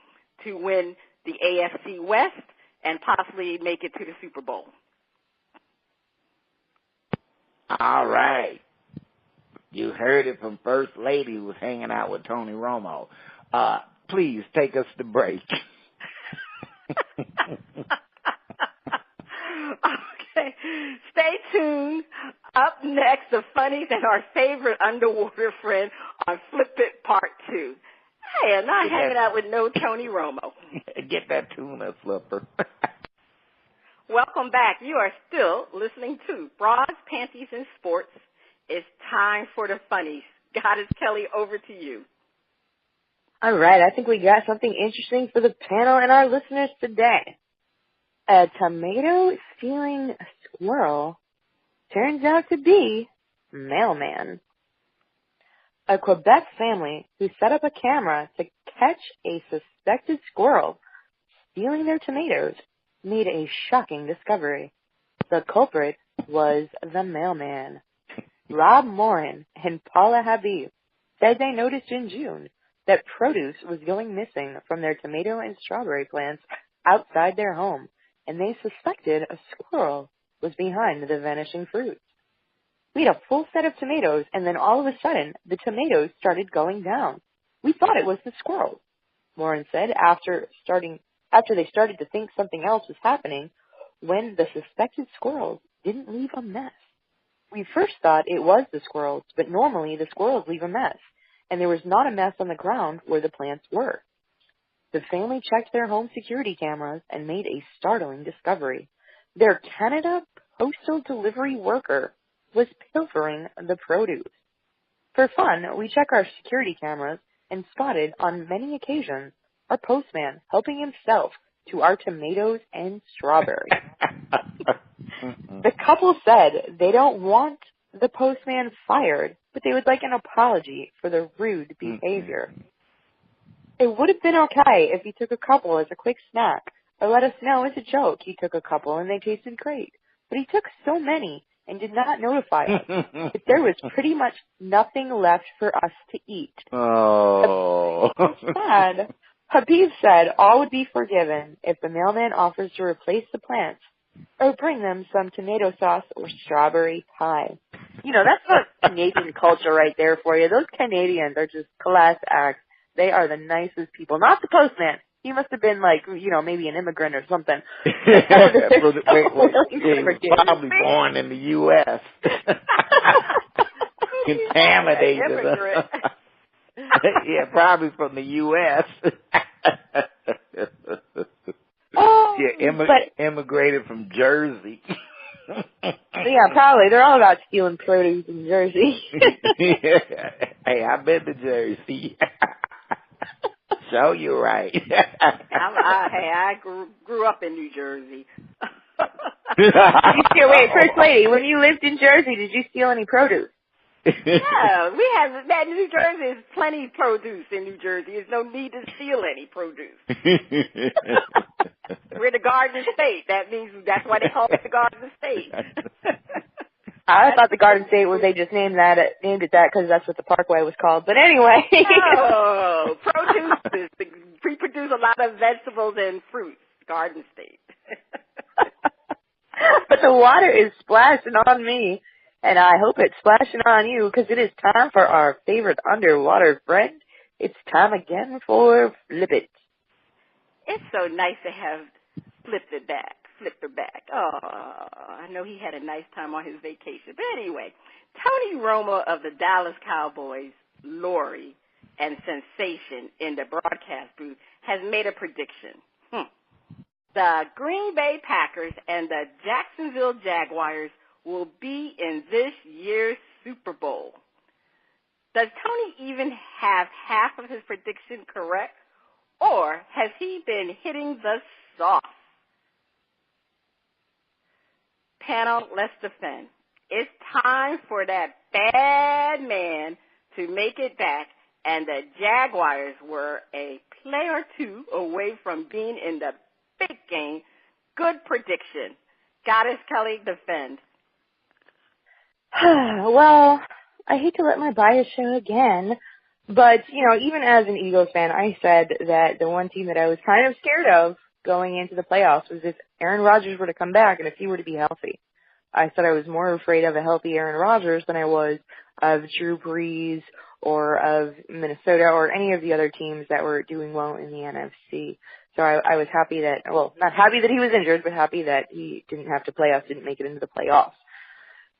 to win the AFC West and possibly make it to the Super Bowl. All right. You heard it from First Lady who was hanging out with Tony Romo. Please take us to break. Okay. Stay tuned. Up next, the funnies and our favorite underwater friend on Flip It Part 2. Hey, I'm not hanging out with no Tony Romo. Get that tuna flipper. Welcome back. You are still listening to Bras, Panties, and Sports. It's time for the funnies. Goddess Kelli, over to you. All right. I think we got something interesting for the panel and our listeners today. A tomato stealing squirrel turns out to be mailman. A Quebec family who set up a camera to catch a suspected squirrel stealing their tomatoes made a shocking discovery. The culprit was the mailman. Rob Morin and Paula Habib said they noticed in June that produce was going missing from their tomato and strawberry plants outside their home, and they suspected a squirrel was behind the vanishing fruits. We had a full set of tomatoes, and then all of a sudden, the tomatoes started going down. We thought it was the squirrel, Morin said after they started to think something else was happening when the suspected squirrels didn't leave a mess. We first thought it was the squirrels, but normally the squirrels leave a mess, and there was not a mess on the ground where the plants were. The family checked their home security cameras and made a startling discovery. Their Canada postal delivery worker was pilfering the produce. For fun, we check our security cameras and spotted on many occasions our postman helping himself to our tomatoes and strawberries. The couple said they don't want the postman fired, but they would like an apology for their rude behavior. It would have been okay if he took a couple as a quick snack, or let us know as a joke he took a couple and they tasted great. But he took so many and did not notify us that there was pretty much nothing left for us to eat. Oh. Sad. Habib said all would be forgiven if the mailman offers to replace the plants or bring them some tomato sauce or strawberry pie. You know, that's what Canadian culture right there for you. Those Canadians are just class acts. They are the nicest people. Not the postman. He must have been like, you know, maybe an immigrant or something. Wait, probably born in the U.S. Contaminated. Yeah, probably from the U.S. Immigrated from Jersey. Yeah, probably. They're all about stealing produce in Jersey. Hey, I've been to Jersey. So you're right. I grew up in New Jersey. Wait, First Lady, when you lived in Jersey, did you steal any produce? Yeah, we have that. New Jersey is plenty of produce in New Jersey. There's no need to steal any produce. We're the Garden State. That means that's why they call it the Garden State. I thought the Garden State was they just named it that because that's what the Parkway was called. But anyway. No, produce we produce a lot of vegetables and fruits. Garden State. But the water is splashing on me, and I hope it's splashing on you because it is time for our favorite underwater friend. It's time again for Flip It. It's so nice to have Flip Her back. Oh, I know he had a nice time on his vacation. But anyway, Tony Romo of the Dallas Cowboys, Lori, and Sensation in the broadcast booth has made a prediction. The Green Bay Packers and the Jacksonville Jaguars will be in this year's Super Bowl. Does Tony even have half of his prediction correct? Or has he been hitting the sauce? Panel, let's defend. It's time for that bad man to make it back, and the Jaguars were a play or two away from being in the big game. Good prediction. Goddess Kelly, defend. Well, I hate to let my bias show again, but, you know, even as an Eagles fan, I said that the one team that I was kind of scared of going into the playoffs was if Aaron Rodgers were to come back and if he were to be healthy. I said I was more afraid of a healthy Aaron Rodgers than I was of Drew Brees or of Minnesota or any of the other teams that were doing well in the NFC. So I was happy that, well, not happy that he was injured, but happy that he didn't have to play us, didn't make it into the playoffs.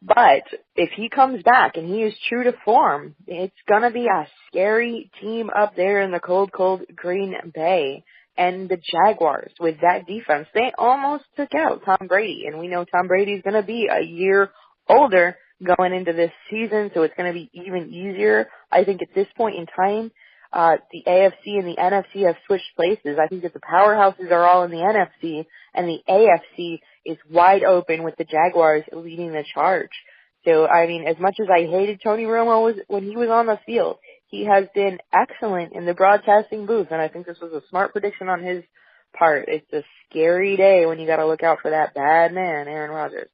But if he comes back and he is true to form, it's going to be a scary team up there in the cold, cold Green Bay. And the Jaguars, with that defense, they almost took out Tom Brady. And we know Tom Brady's going to be a year older going into this season, so it's going to be even easier. I think at this point in time, the AFC and the NFC have switched places. I think that the powerhouses are all in the NFC, and the AFC is wide open with the Jaguars leading the charge. So, I mean, as much as I hated Tony Romo when he was on the field, he has been excellent in the broadcasting booth, and I think this was a smart prediction on his part. It's a scary day when you got to look out for that bad man, Aaron Rodgers.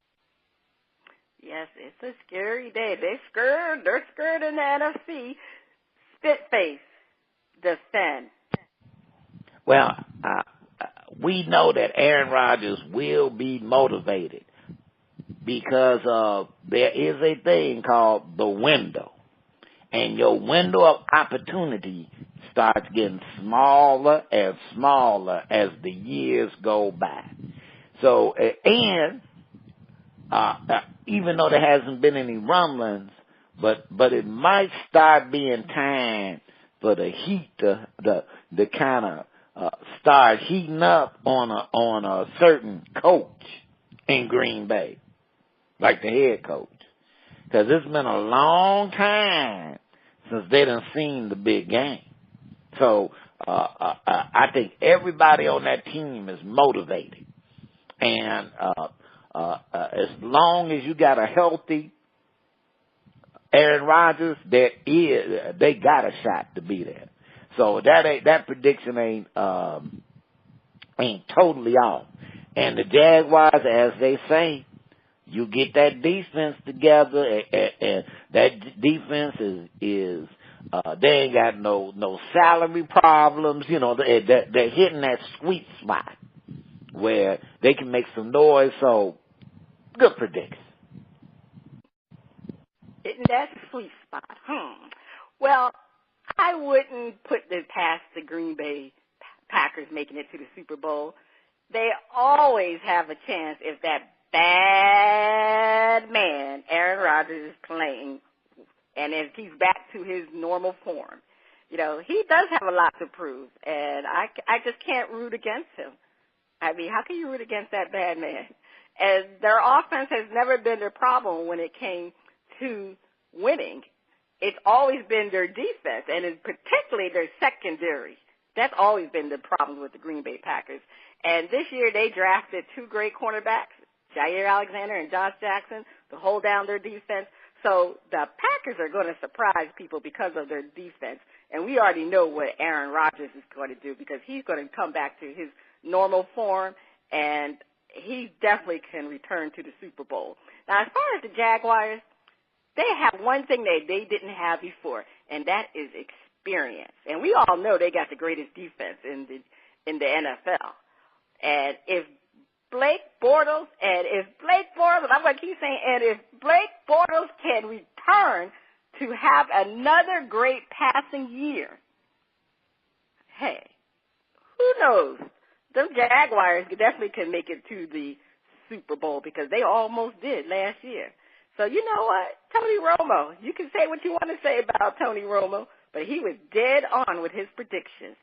Yes, it's a scary day. They're scared in the NFC. Spitface, defend. Well, we know that Aaron Rodgers will be motivated because there is a thing called the window. And your window of opportunity starts getting smaller and smaller as the years go by. So, and even though there hasn't been any rumblings, but it might start being time for the heat to kind of start heating up on a certain coach in Green Bay, like the head coach. Because it's been a long time since they done seen the big game. So I think everybody on that team is motivated. And as long as you got a healthy Aaron Rodgers, they got a shot to be there. So that prediction ain't totally off. And the Jaguars, as they say, you get that defense together, and that defense is they ain't got no salary problems. You know, they're hitting that sweet spot where they can make some noise. So, good prediction. Hitting that sweet spot. Well, I wouldn't put this past the Green Bay Packers making it to the Super Bowl. They always have a chance if that bad man, Aaron Rodgers, is playing and if he's back to his normal form. You know, he does have a lot to prove, and I just can't root against him. I mean, how can you root against that bad man? And their offense has never been their problem when it came to winning. It's always been their defense, and it's particularly their secondary. That's always been the problem with the Green Bay Packers. And this year they drafted two great cornerbacks, Jair Alexander and Josh Jackson, to hold down their defense. So the Packers are going to surprise people because of their defense. And we already know what Aaron Rodgers is going to do because he's going to come back to his normal form, and he definitely can return to the Super Bowl. Now, as far as the Jaguars, they have one thing they didn't have before, and that is experience. And we all know they got the greatest defense in the NFL. And if Blake Bortles, I'm going to keep saying, and if Blake Bortles can return to have another great passing year, hey, who knows? Them Jaguars definitely can make it to the Super Bowl because they almost did last year. So you know what? Tony Romo, you can say what you want to say about Tony Romo, but he was dead on with his predictions.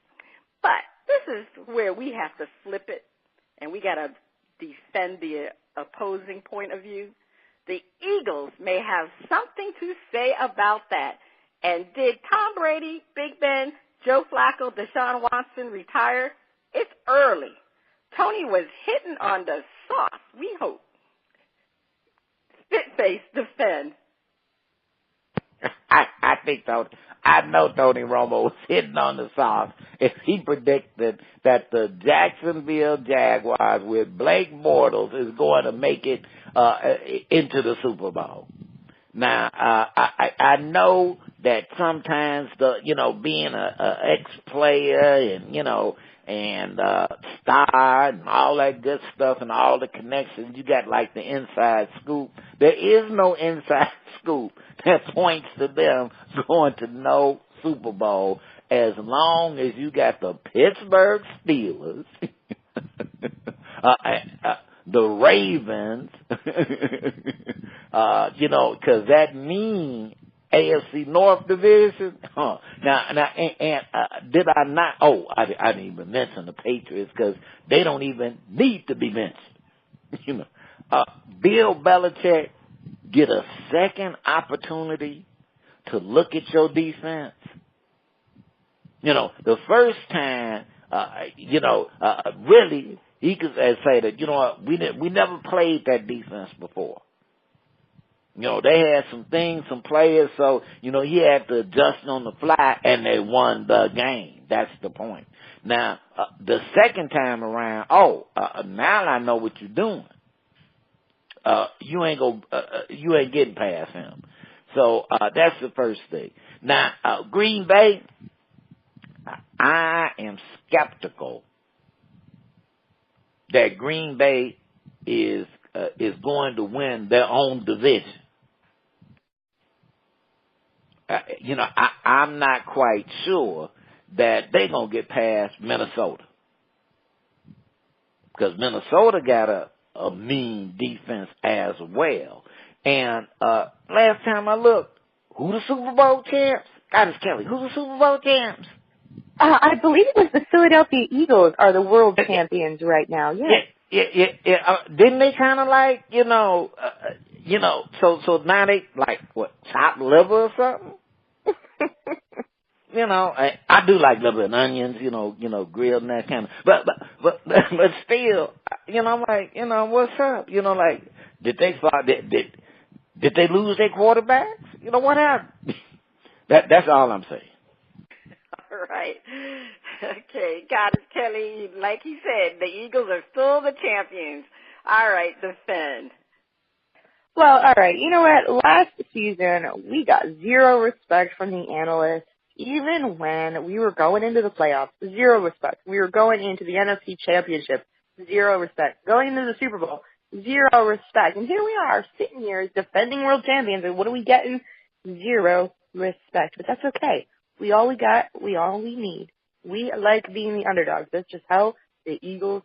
But this is where we have to flip it, and we got to defend the opposing point of view. The Eagles may have something to say about that. And did Tom Brady, Big Ben, Joe Flacco, Deshaun Watson retire? It's early. Tony was hitting on the sauce, we hope. Spitface defend. I think so. I know Tony Romo was hitting on the sauce if he predicted that the Jacksonville Jaguars with Blake Bortles is going to make it into the Super Bowl. Now, I know that sometimes being a ex-player and star and all that good stuff and all the connections, you got like the inside scoop. There is no inside scoop that points to them going to no Super Bowl as long as you got the Pittsburgh Steelers, the Ravens, because that means AFC North Division. Now, did I not? Oh, I didn't even mention the Patriots because they don't even need to be mentioned. Bill Belichick get a second opportunity to look at your defense. The first time, really, he could say that, we never played that defense before. They had some players, so, he had to adjust on the fly, and they won the game. That's the point. Now, the second time around, now I know what you're doing. You ain't getting past him. So, that's the first thing. Now, Green Bay, I am skeptical that Green Bay is going to win their own division. I'm not quite sure that they're going to get past Minnesota. Because Minnesota got a mean defense as well. And last time I looked, who the Super Bowl champs? God, it's Kelly. Who's the Super Bowl champs? I believe it was the Philadelphia Eagles are the world champions right now. Yeah. Yeah. Didn't they kind of like, so now they like what, chopped liver or something? I do like liver and onions, grilled and that kind of. But still, I'm like, what's up? Like, did they lose their quarterbacks? You know what happened? That's all I'm saying. All right. Okay, Goddess Kelly, like he said, the Eagles are still the champions. All right, defend. Well, all right. You know what? Last season, we got zero respect from the analysts. Even when we were going into the playoffs, zero respect. We were going into the NFC Championship, zero respect. Going into the Super Bowl, zero respect. And here we are, sitting here as defending world champions, and what are we getting? Zero respect. But that's okay. We all we got, we all we need. We like being the underdogs. That's just how the Eagles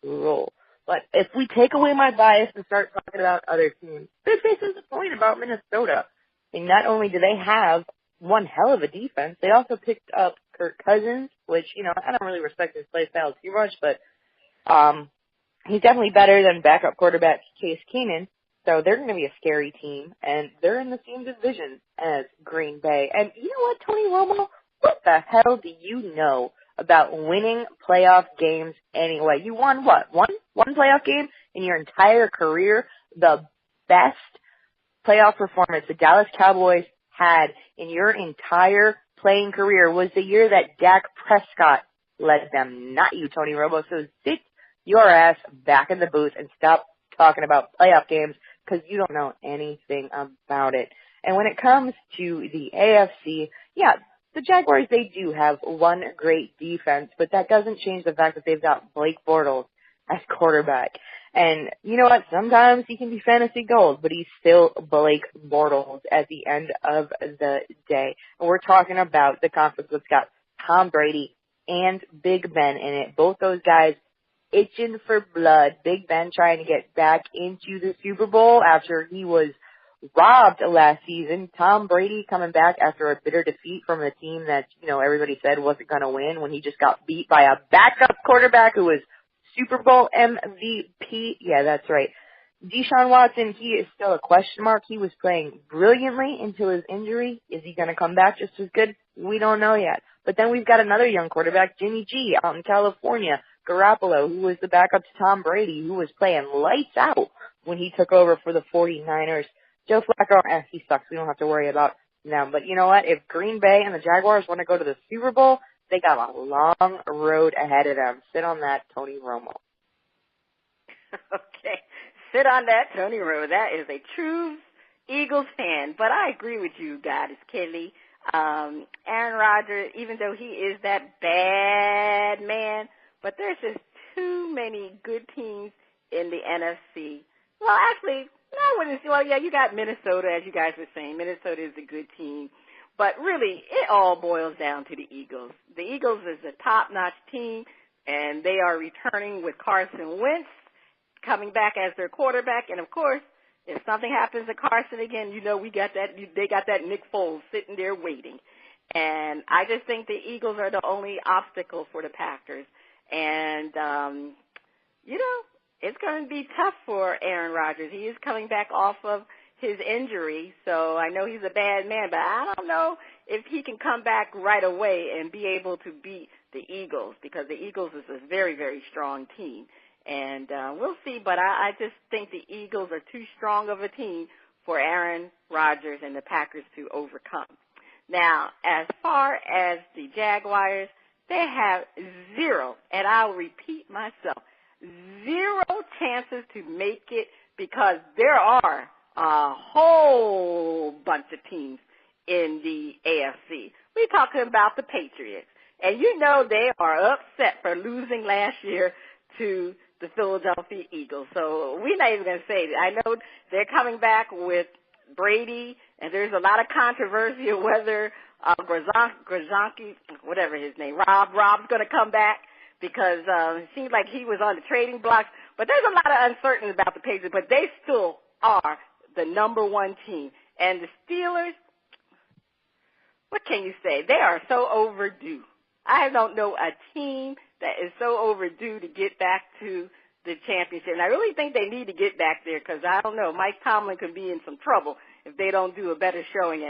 roll. But if we take away my bias and start talking about other teams, this is the point about Minnesota. I mean, not only do they have one hell of a defense, they also picked up Kirk Cousins, which, you know, I don't really respect his play style too much, but he's definitely better than backup quarterback Case Keenum. So they're going to be a scary team, and they're in the same division as Green Bay. And you know what, Tony Romo? What the hell do you know about winning playoff games anyway? You won what? One playoff game in your entire career? The best playoff performance the Dallas Cowboys had in your entire playing career was the year that Dak Prescott led them, not you, Tony Romo. So sit your ass back in the booth and stop talking about playoff games because you don't know anything about it. And when it comes to the AFC, yeah, the Jaguars, they do have one great defense, but that doesn't change the fact that they've got Blake Bortles as quarterback. And you know what? Sometimes he can be fantasy gold, but he's still Blake Bortles at the end of the day. And we're talking about the conference that's got Tom Brady and Big Ben in it. Both those guys itching for blood. Big Ben trying to get back into the Super Bowl after he was robbed last season. Tom Brady coming back after a bitter defeat from a team that, you know, everybody said wasn't going to win when he just got beat by a backup quarterback who was Super Bowl MVP. Yeah, that's right. Deshaun Watson, he is still a question mark. He was playing brilliantly until his injury. Is he going to come back just as good? We don't know yet. But then we've got another young quarterback, Jimmy G, out in California. Garoppolo, who was the backup to Tom Brady, who was playing lights out when he took over for the 49ers. Joe Flacco, he sucks. We don't have to worry about him. But you know what? If Green Bay and the Jaguars want to go to the Super Bowl, they got a long road ahead of them. Sit on that, Tony Romo. Okay. Sit on that, Tony Romo. That is a true Eagles fan. But I agree with you, Goddess Kelly. Aaron Rodgers, even though he is that bad man, but there's just too many good teams in the NFC. Well, actually, I wouldn't say, well, yeah, you got Minnesota, as you guys were saying. Minnesota is a good team. But really, it all boils down to the Eagles. The Eagles is a top-notch team, and they are returning with Carson Wentz coming back as their quarterback. And, of course, if something happens to Carson again, you know they got that Nick Foles sitting there waiting. And I just think the Eagles are the only obstacle for the Packers. And, you know, it's going to be tough for Aaron Rodgers. He is coming back off of his injury, so I know he's a bad man, but I don't know if he can come back right away and be able to beat the Eagles, because the Eagles is a very, very strong team. And we'll see, but I just think the Eagles are too strong of a team for Aaron Rodgers and the Packers to overcome. Now, as far as the Jaguars, they have zero, and I'll repeat myself, zero chances to make it because there are a whole bunch of teams in the AFC. We're talking about the Patriots. And you know they are upset for losing last year to the Philadelphia Eagles. So we're not even going to say that. I know they're coming back with Brady, and there's a lot of controversy of whether Grozanki, whatever his name, Rob's going to come back, because it seems like he was on the trading blocks. But there's a lot of uncertainty about the Patriots, but they still are the number one team. And the Steelers, what can you say? They are so overdue. I don't know a team that is so overdue to get back to the championship. And I really think they need to get back there, because I don't know, Mike Tomlin could be in some trouble if they don't do a better showing.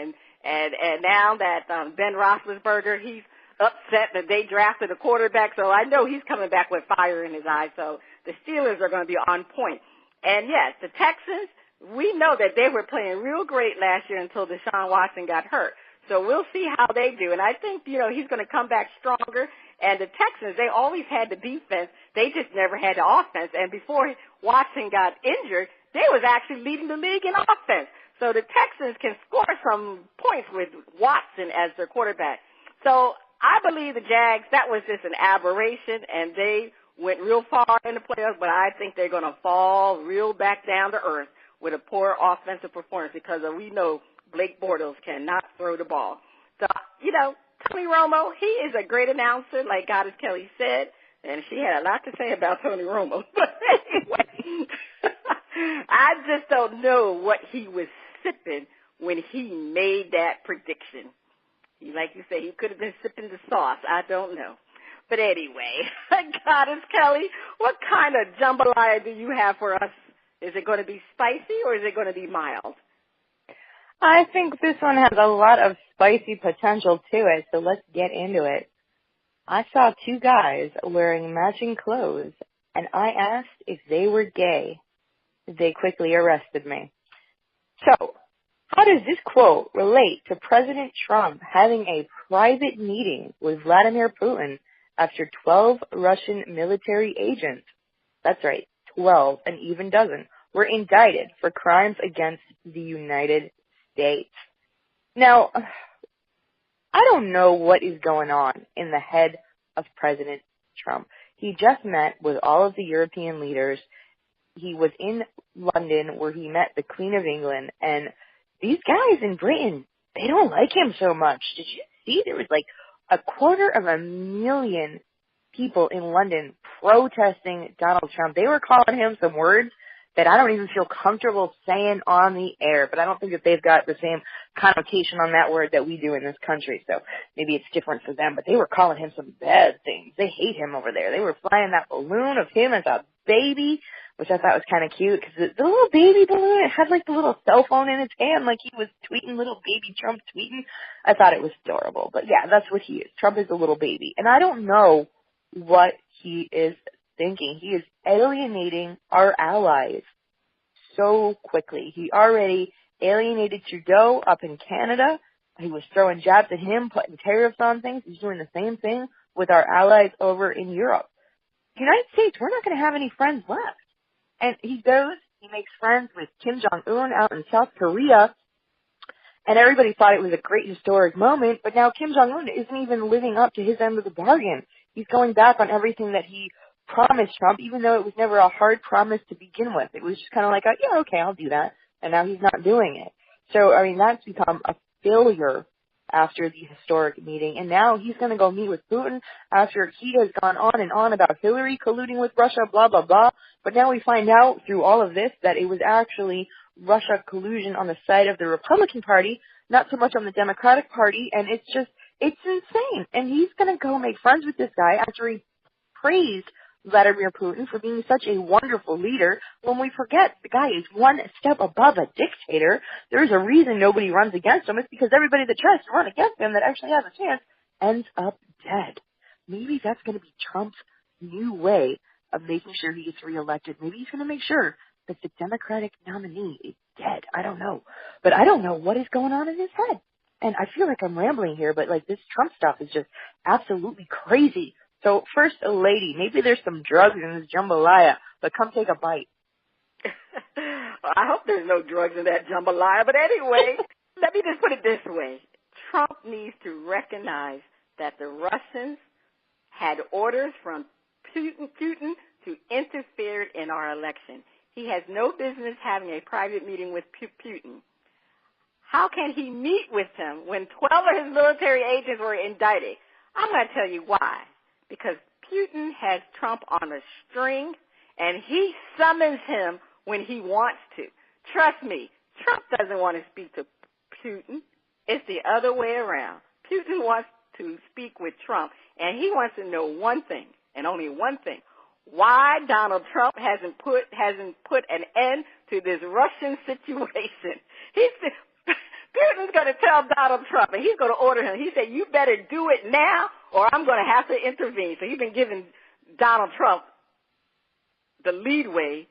And now that Ben Roethlisberger, he's upset that they drafted a quarterback, so I know he's coming back with fire in his eyes. So the Steelers are going to be on point. And yes, the Texans, we know that they were playing real great last year until Deshaun Watson got hurt. So we'll see how they do. And I think, he's going to come back stronger. And the Texans, they always had the defense. They just never had the offense. And before Watson got injured, they was actually leading the league in offense. So the Texans can score some points with Watson as their quarterback. So I believe the Jags, that was just an aberration, and they went real far in the playoffs, but I think they're going to fall real back down to earth with a poor offensive performance because we know Blake Bortles cannot throw the ball. So, Tony Romo, he is a great announcer, like Goddess Kelly said, and she had a lot to say about Tony Romo. But anyway, I just don't know what he was sipping when he made that prediction. Like you say, he could have been sipping the sauce. I don't know. But anyway, Goddess Kelly, what kind of jambalaya do you have for us? Is it going to be spicy or is it going to be mild? I think this one has a lot of spicy potential to it, so let's get into it. I saw two guys wearing matching clothes, and I asked if they were gay. They quickly arrested me. So, how does this quote relate to President Trump having a private meeting with Vladimir Putin after 12 Russian military agents, that's right, 12, an even dozen, were indicted for crimes against the United States? Now, I don't know what is going on in the head of President Trump. He just met with all of the European leaders. He was in London where he met the Queen of England, and these guys in Britain, they don't like him so much. Did you see? There was like 250,000 people in London protesting Donald Trump. They were calling him some words that I don't even feel comfortable saying on the air, but I don't think that they've got the same connotation on that word that we do in this country, so maybe it's different for them, but they were calling him some bad things. They hate him over there. They were flying that balloon of him as a baby, which I thought was kind of cute, because the little baby balloon, it had like the little cell phone in its hand, like he was tweeting, little baby Trump tweeting. I thought it was adorable, but yeah, that's what he is. Trump is a little baby, and I don't know what he is thinking. He is alienating our allies so quickly. He already alienated Trudeau up in Canada. He was throwing jabs at him, putting tariffs on things. He's doing the same thing with our allies over in Europe. The United States, we're not going to have any friends left. And he goes, he makes friends with Kim Jong-un out in South Korea, and everybody thought it was a great historic moment, but now Kim Jong-un isn't even living up to his end of the bargain. He's going back on everything that he promised Trump, even though it was never a hard promise to begin with. It was just kind of like, yeah, okay, I'll do that. And now he's not doing it. So, I mean, that's become a failure after the historic meeting. And now he's going to go meet with Putin after he has gone on and on about Hillary colluding with Russia, blah, blah, blah. But now we find out through all of this that it was actually Russia collusion on the side of the Republican Party, not so much on the Democratic Party. And it's insane. And he's going to go make friends with this guy after he praised Vladimir Putin for being such a wonderful leader, when we forget the guy is one step above a dictator. There's a reason nobody runs against him. It's because everybody that tries to run against him that actually has a chance ends up dead. Maybe that's going to be Trump's new way of making sure he gets reelected. Maybe he's going to make sure that the Democratic nominee is dead. I don't know. But I don't know what is going on in his head. And I feel like I'm rambling here, but like this Trump stuff is just absolutely crazy. So first, a lady, maybe there's some drugs in this jambalaya, but come take a bite. Well, I hope there's no drugs in that jambalaya. But anyway, let me just put it this way. Trump needs to recognize that the Russians had orders from Putin to interfere in our election. He has no business having a private meeting with Putin. How can he meet with him when 12 of his military agents were indicted? I'm going to tell you why. Because Putin has Trump on a string, and he summons him when he wants to. Trust me, Trump doesn't want to speak to Putin. It's the other way around. Putin wants to speak with Trump, and he wants to know one thing, and only one thing: why Donald Trump hasn't put an end to this Russian situation. Putin's going to tell Donald Trump, and he's going to order him. He said, you better do it now, or I'm going to have to intervene. So he's been giving Donald Trump the leadway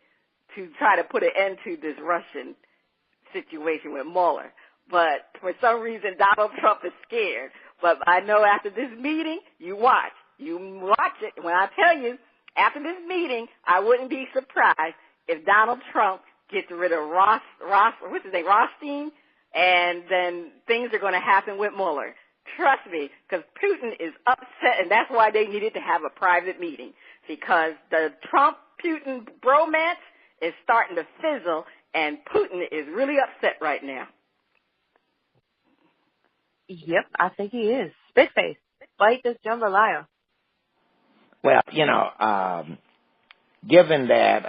to try to put an end to this Russian situation with Mueller. But for some reason, Donald Trump is scared. But I know after this meeting, you watch it. When I tell you, after this meeting, I wouldn't be surprised if Donald Trump gets rid of what's his name, Rothstein, and then things are going to happen with Mueller. Trust me, because Putin is upset, and that's why they needed to have a private meeting, because the Trump-Putin bromance is starting to fizzle, and Putin is really upset right now. Yep, I think he is. Big face. Fight this jambalaya. Well, given that,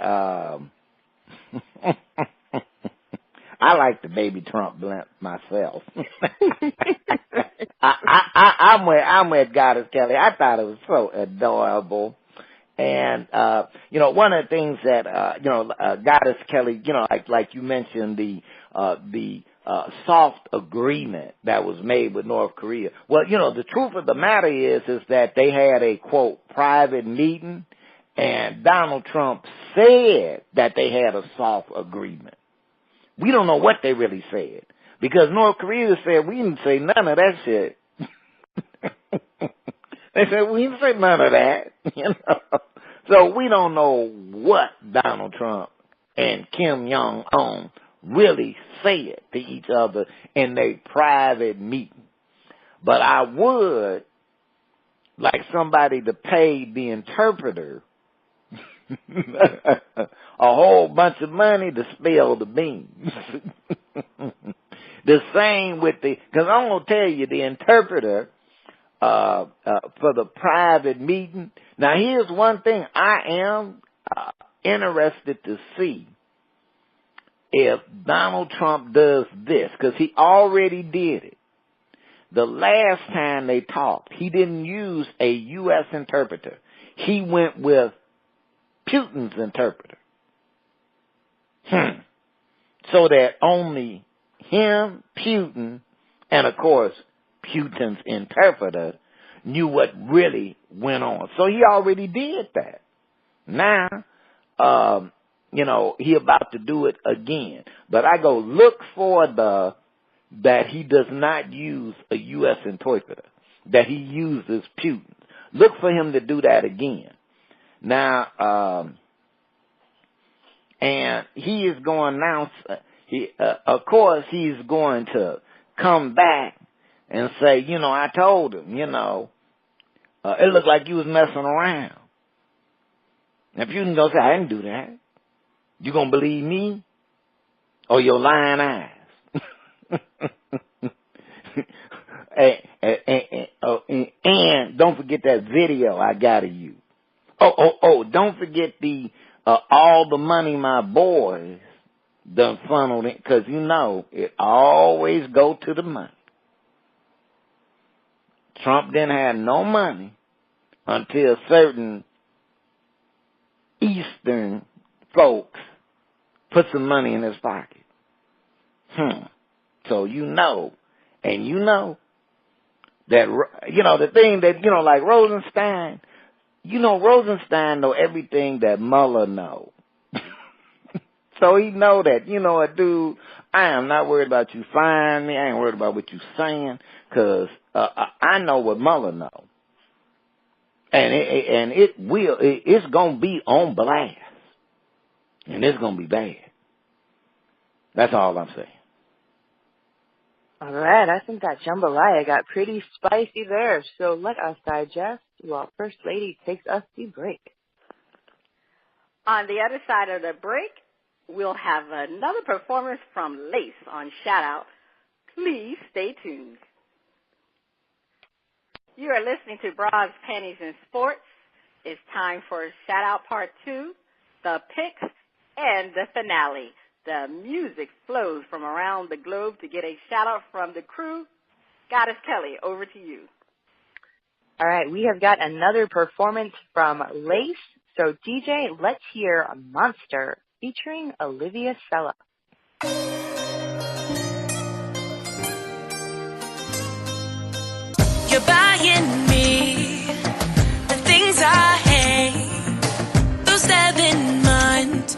I like the baby Trump blimp myself. I'm with Goddess Kelli. I thought it was so adorable. And, one of the things that, Goddess Kelli, like you mentioned, the soft agreement that was made with North Korea. Well, the truth of the matter is that they had a, quote, private meeting, and Donald Trump said that they had a soft agreement. We don't know what they really said, because North Korea said we didn't say none of that shit. They said we didn't say none of that, So we don't know what Donald Trump and Kim Jong-un really said to each other in their private meeting. But I would like somebody to pay the interpreter a whole bunch of money to spill the beans. The same with because I'm going to tell you, the interpreter for the private meeting. Now, here's one thing I am interested to see if Donald Trump does this, because he already did it. The last time they talked, he didn't use a U.S. interpreter. He went with Putin's interpreter. So that only him, Putin, and of course, Putin's interpreter knew what really went on. So he already did that. Now, he about to do it again. But I go look for that he does not use a U.S. interpreter, that he uses Putin. Look for him to do that again. Now, and he is going now, of course, he's going to come back and say, I told him, it looked like you was messing around. Now, Putin gonna say, I didn't do that. You gonna believe me or your lying eyes? And don't forget that video I got of you. Don't forget the all the money my boys done funneled in, because it always go to the money. Trump didn't have no money until certain Eastern folks put some money in his pocket. So that, the thing that, like Rosenstein, Rosenstein know everything that Mueller know. So he know that, dude, I am not worried about you firing me. I ain't worried about what you saying, because I know what Mueller know. And it's going to be on blast. And it's going to be bad. That's all I'm saying. All right, I think that jambalaya got pretty spicy there, so let us digest while First Lady takes us the break. On the other side of the break, we'll have another performance from Laice on Shout Out. Please stay tuned. You are listening to Bras, Panties, and Sports. It's time for Shout Out Part 2, the picks, and the finale. The music flows from around the globe to get a shout-out from the crew. Goddess Kelli, over to you. All right, we have got another performance from Laice. So, DJ, let's hear Monster featuring Olivia Sella. You're buying me the things I hate. Those 7 months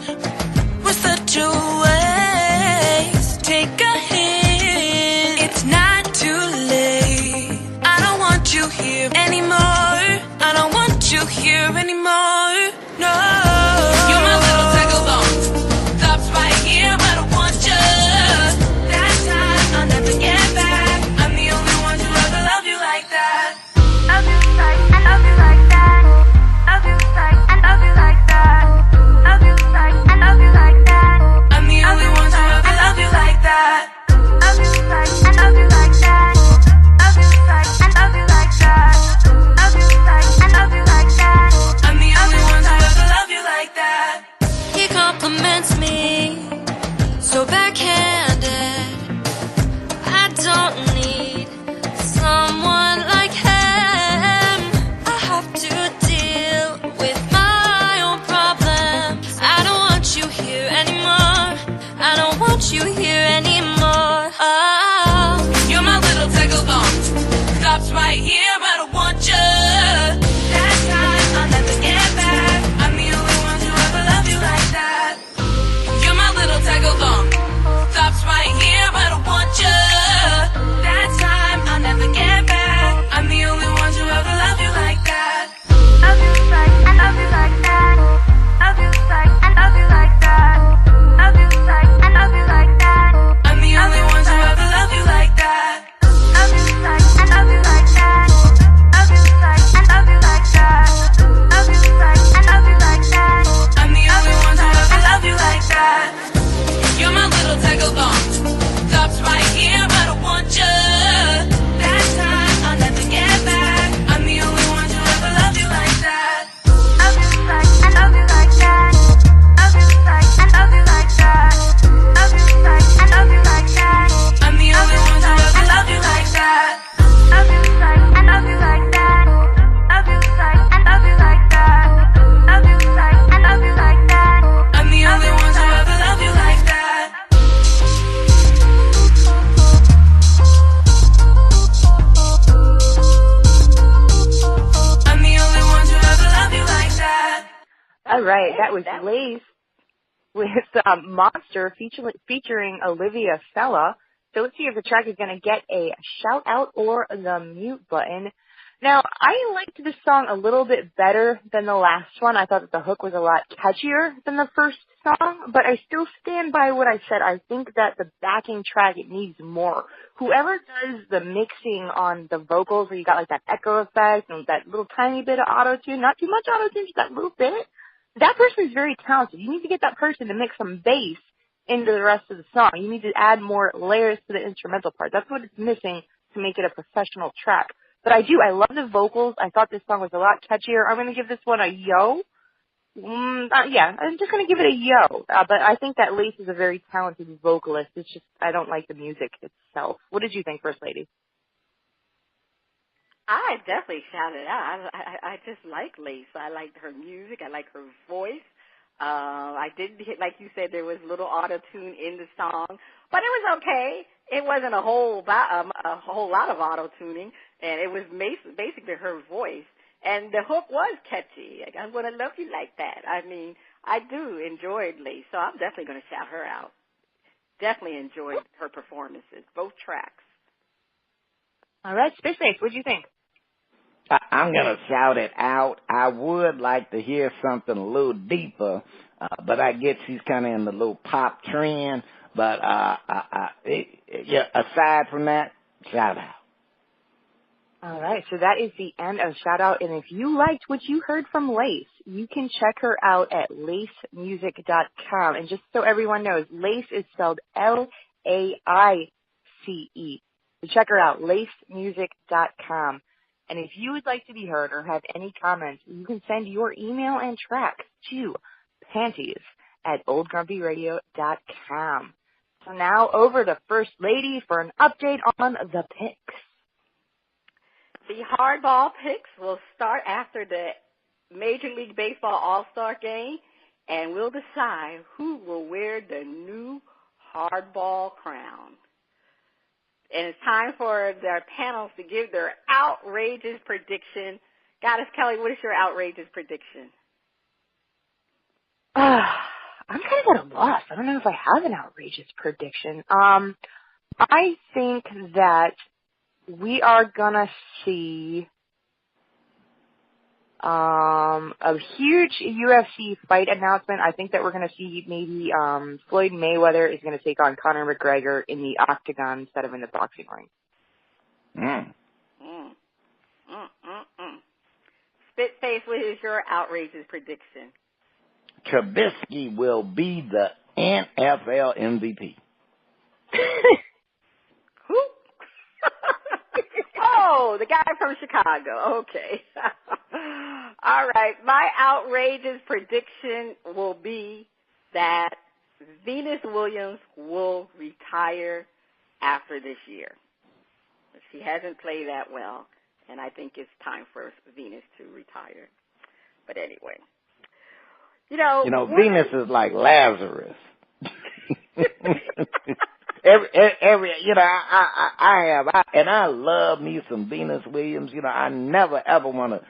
All right, that was Laice with Monster featuring Olivia Fella. So let's see if the track is going to get a shout out or the mute button. Now, I liked this song a little bit better than the last one. I thought that the hook was a lot catchier than the first song, but I still stand by what I said. I think that the backing track, it needs more. Whoever does the mixing on the vocals where you got like that echo effect and that little tiny bit of auto-tune, not too much auto-tune, just that little bit, that person is very talented. You need to get that person to mix some bass into the rest of the song. You need to add more layers to the instrumental part. That's what it's missing to make it a professional track. But I love the vocals. I thought this song was a lot catchier. I'm going to give this one a yo. I'm just going to give it a yo. But I think that Laice is a very talented vocalist. It's just, I don't like the music itself. What did you think, First Lady? I definitely shouted out. I just like Laice. I liked her music. I like her voice. I did hit, like you said, there was little auto-tune in the song, but it was okay. It wasn't a whole lot of auto-tuning, and it was basically her voice. And the hook was catchy. Like, I'm going to love you like that. I mean, I do enjoy Laice, so I'm definitely going to shout her out. Definitely enjoyed her performances, both tracks. All right, Space, what do you think? I'm going to shout it out. I would like to hear something a little deeper, but I get she's kind of in the little pop trend. But aside from that, shout out. All right, so that is the end of shout out. And if you liked what you heard from Laice, you can check her out at laicemusic.com. And just so everyone knows, Laice is spelled Laice. So check her out, laicemusic.com. And if you would like to be heard or have any comments, you can send your email and tracks to panties@oldgrumpyradio.com. So now over to First Lady for an update on the picks. The hardball picks will start after the Major League Baseball All-Star game, and we'll decide who will wear the new hardball crown. And it's time for their panels to give their outrageous prediction. Goddess Kelly, what is your outrageous prediction? I'm kind of at a loss. I don't know if I have an outrageous prediction. I think that we are going to see a huge UFC fight announcement. I think that we're going to see maybe Floyd Mayweather is going to take on Conor McGregor in the octagon instead of in the boxing ring. Spitface, what is your outrageous prediction? Trubisky will be the NFL MVP. Who? Oh, the guy from Chicago. Okay. All right. My outrageous prediction will be that Venus Williams will retire after this year. She hasn't played that well, and I think it's time for Venus to retire. But anyway. Venus is like Lazarus. I love me some Venus Williams. I never ever want to,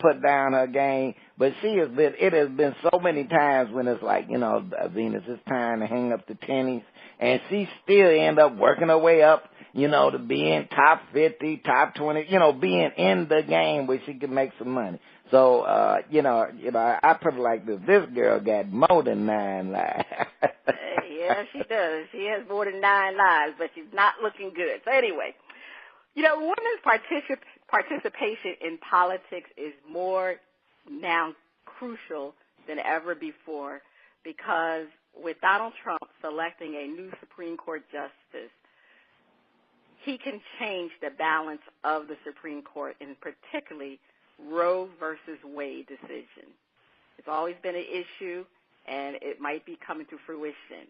put down her game. But it has been so many times when it's like, Venus, it's time to hang up the tennies. And she still end up working her way up, to being top 50, top 20, being in the game where she can make some money. So, I put it like this. This girl got more than 9 lives. Yeah, she does. She has more than 9 lives, but she's not looking good. So anyway, women's participation in politics is more now crucial than ever before because with Donald Trump selecting a new Supreme Court justice, he can change the balance of the Supreme Court, and particularly Roe versus Wade decision. It's always been an issue, and it might be coming to fruition.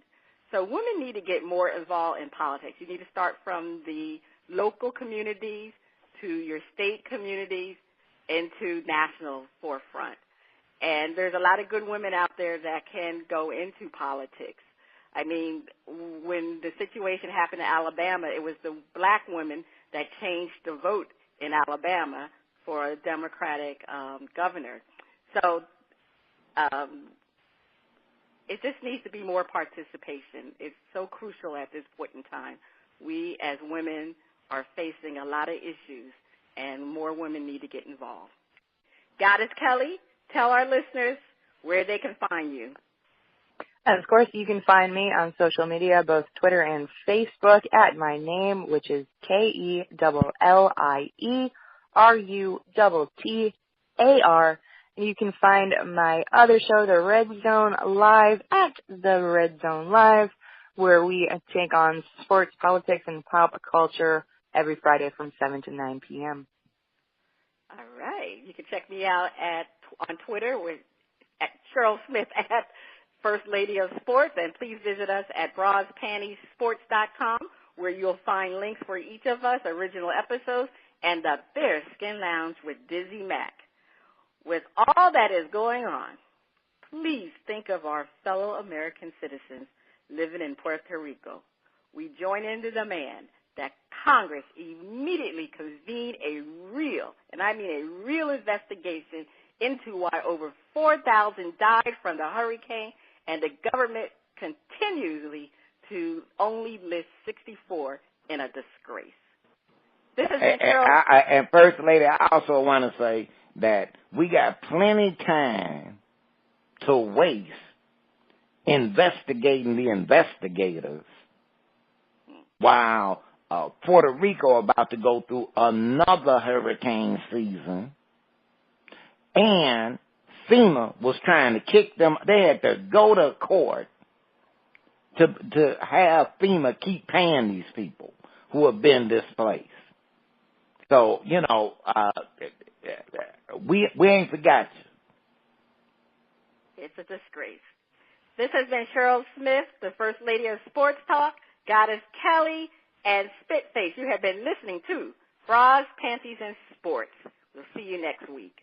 So women need to get more involved in politics. You need to start from the local communities to your state communities and to national forefront. And there's a lot of good women out there that can go into politics. I mean, when the situation happened in Alabama, it was the black women that changed the vote in Alabama for a Democratic governor. So it just needs to be more participation. It's so crucial at this point in time. We as women are facing a lot of issues, and more women need to get involved. Goddess Kelli, tell our listeners where they can find you. And, of course, you can find me on social media, both Twitter and Facebook, at my name, which is KELLIERUTTAR. And you can find my other show, The Red Zone Live, at The Red Zone Live, where we take on sports, politics, and pop culture every Friday from 7 to 9 p.m. All right. You can check me out on Twitter at Cheryl Smith at First Lady of Sports, and please visit us at brawspantiessports.com, where you'll find links for each of us, original episodes, and the Bearskin Lounge with Dizzy Mack. With all that is going on, please think of our fellow American citizens living in Puerto Rico. We join in the demand that Congress immediately convene a real, and I mean a real investigation into why over 4,000 died from the hurricane, and the government continually to only list 64 in a disgrace. This is Cheryl. And First Lady, I also want to say that we got plenty time to waste investigating the investigators while Puerto Rico about to go through another hurricane season, and FEMA was trying to kick them. They had to go to court to have FEMA keep paying these people who have been displaced. So, we ain't forgot you. It's a disgrace. This has been Cheryl Smith, the First Lady of Sports Talk, Goddess Kelli, and Spitface. You have been listening to Bras, Panties, and Sports. We'll see you next week.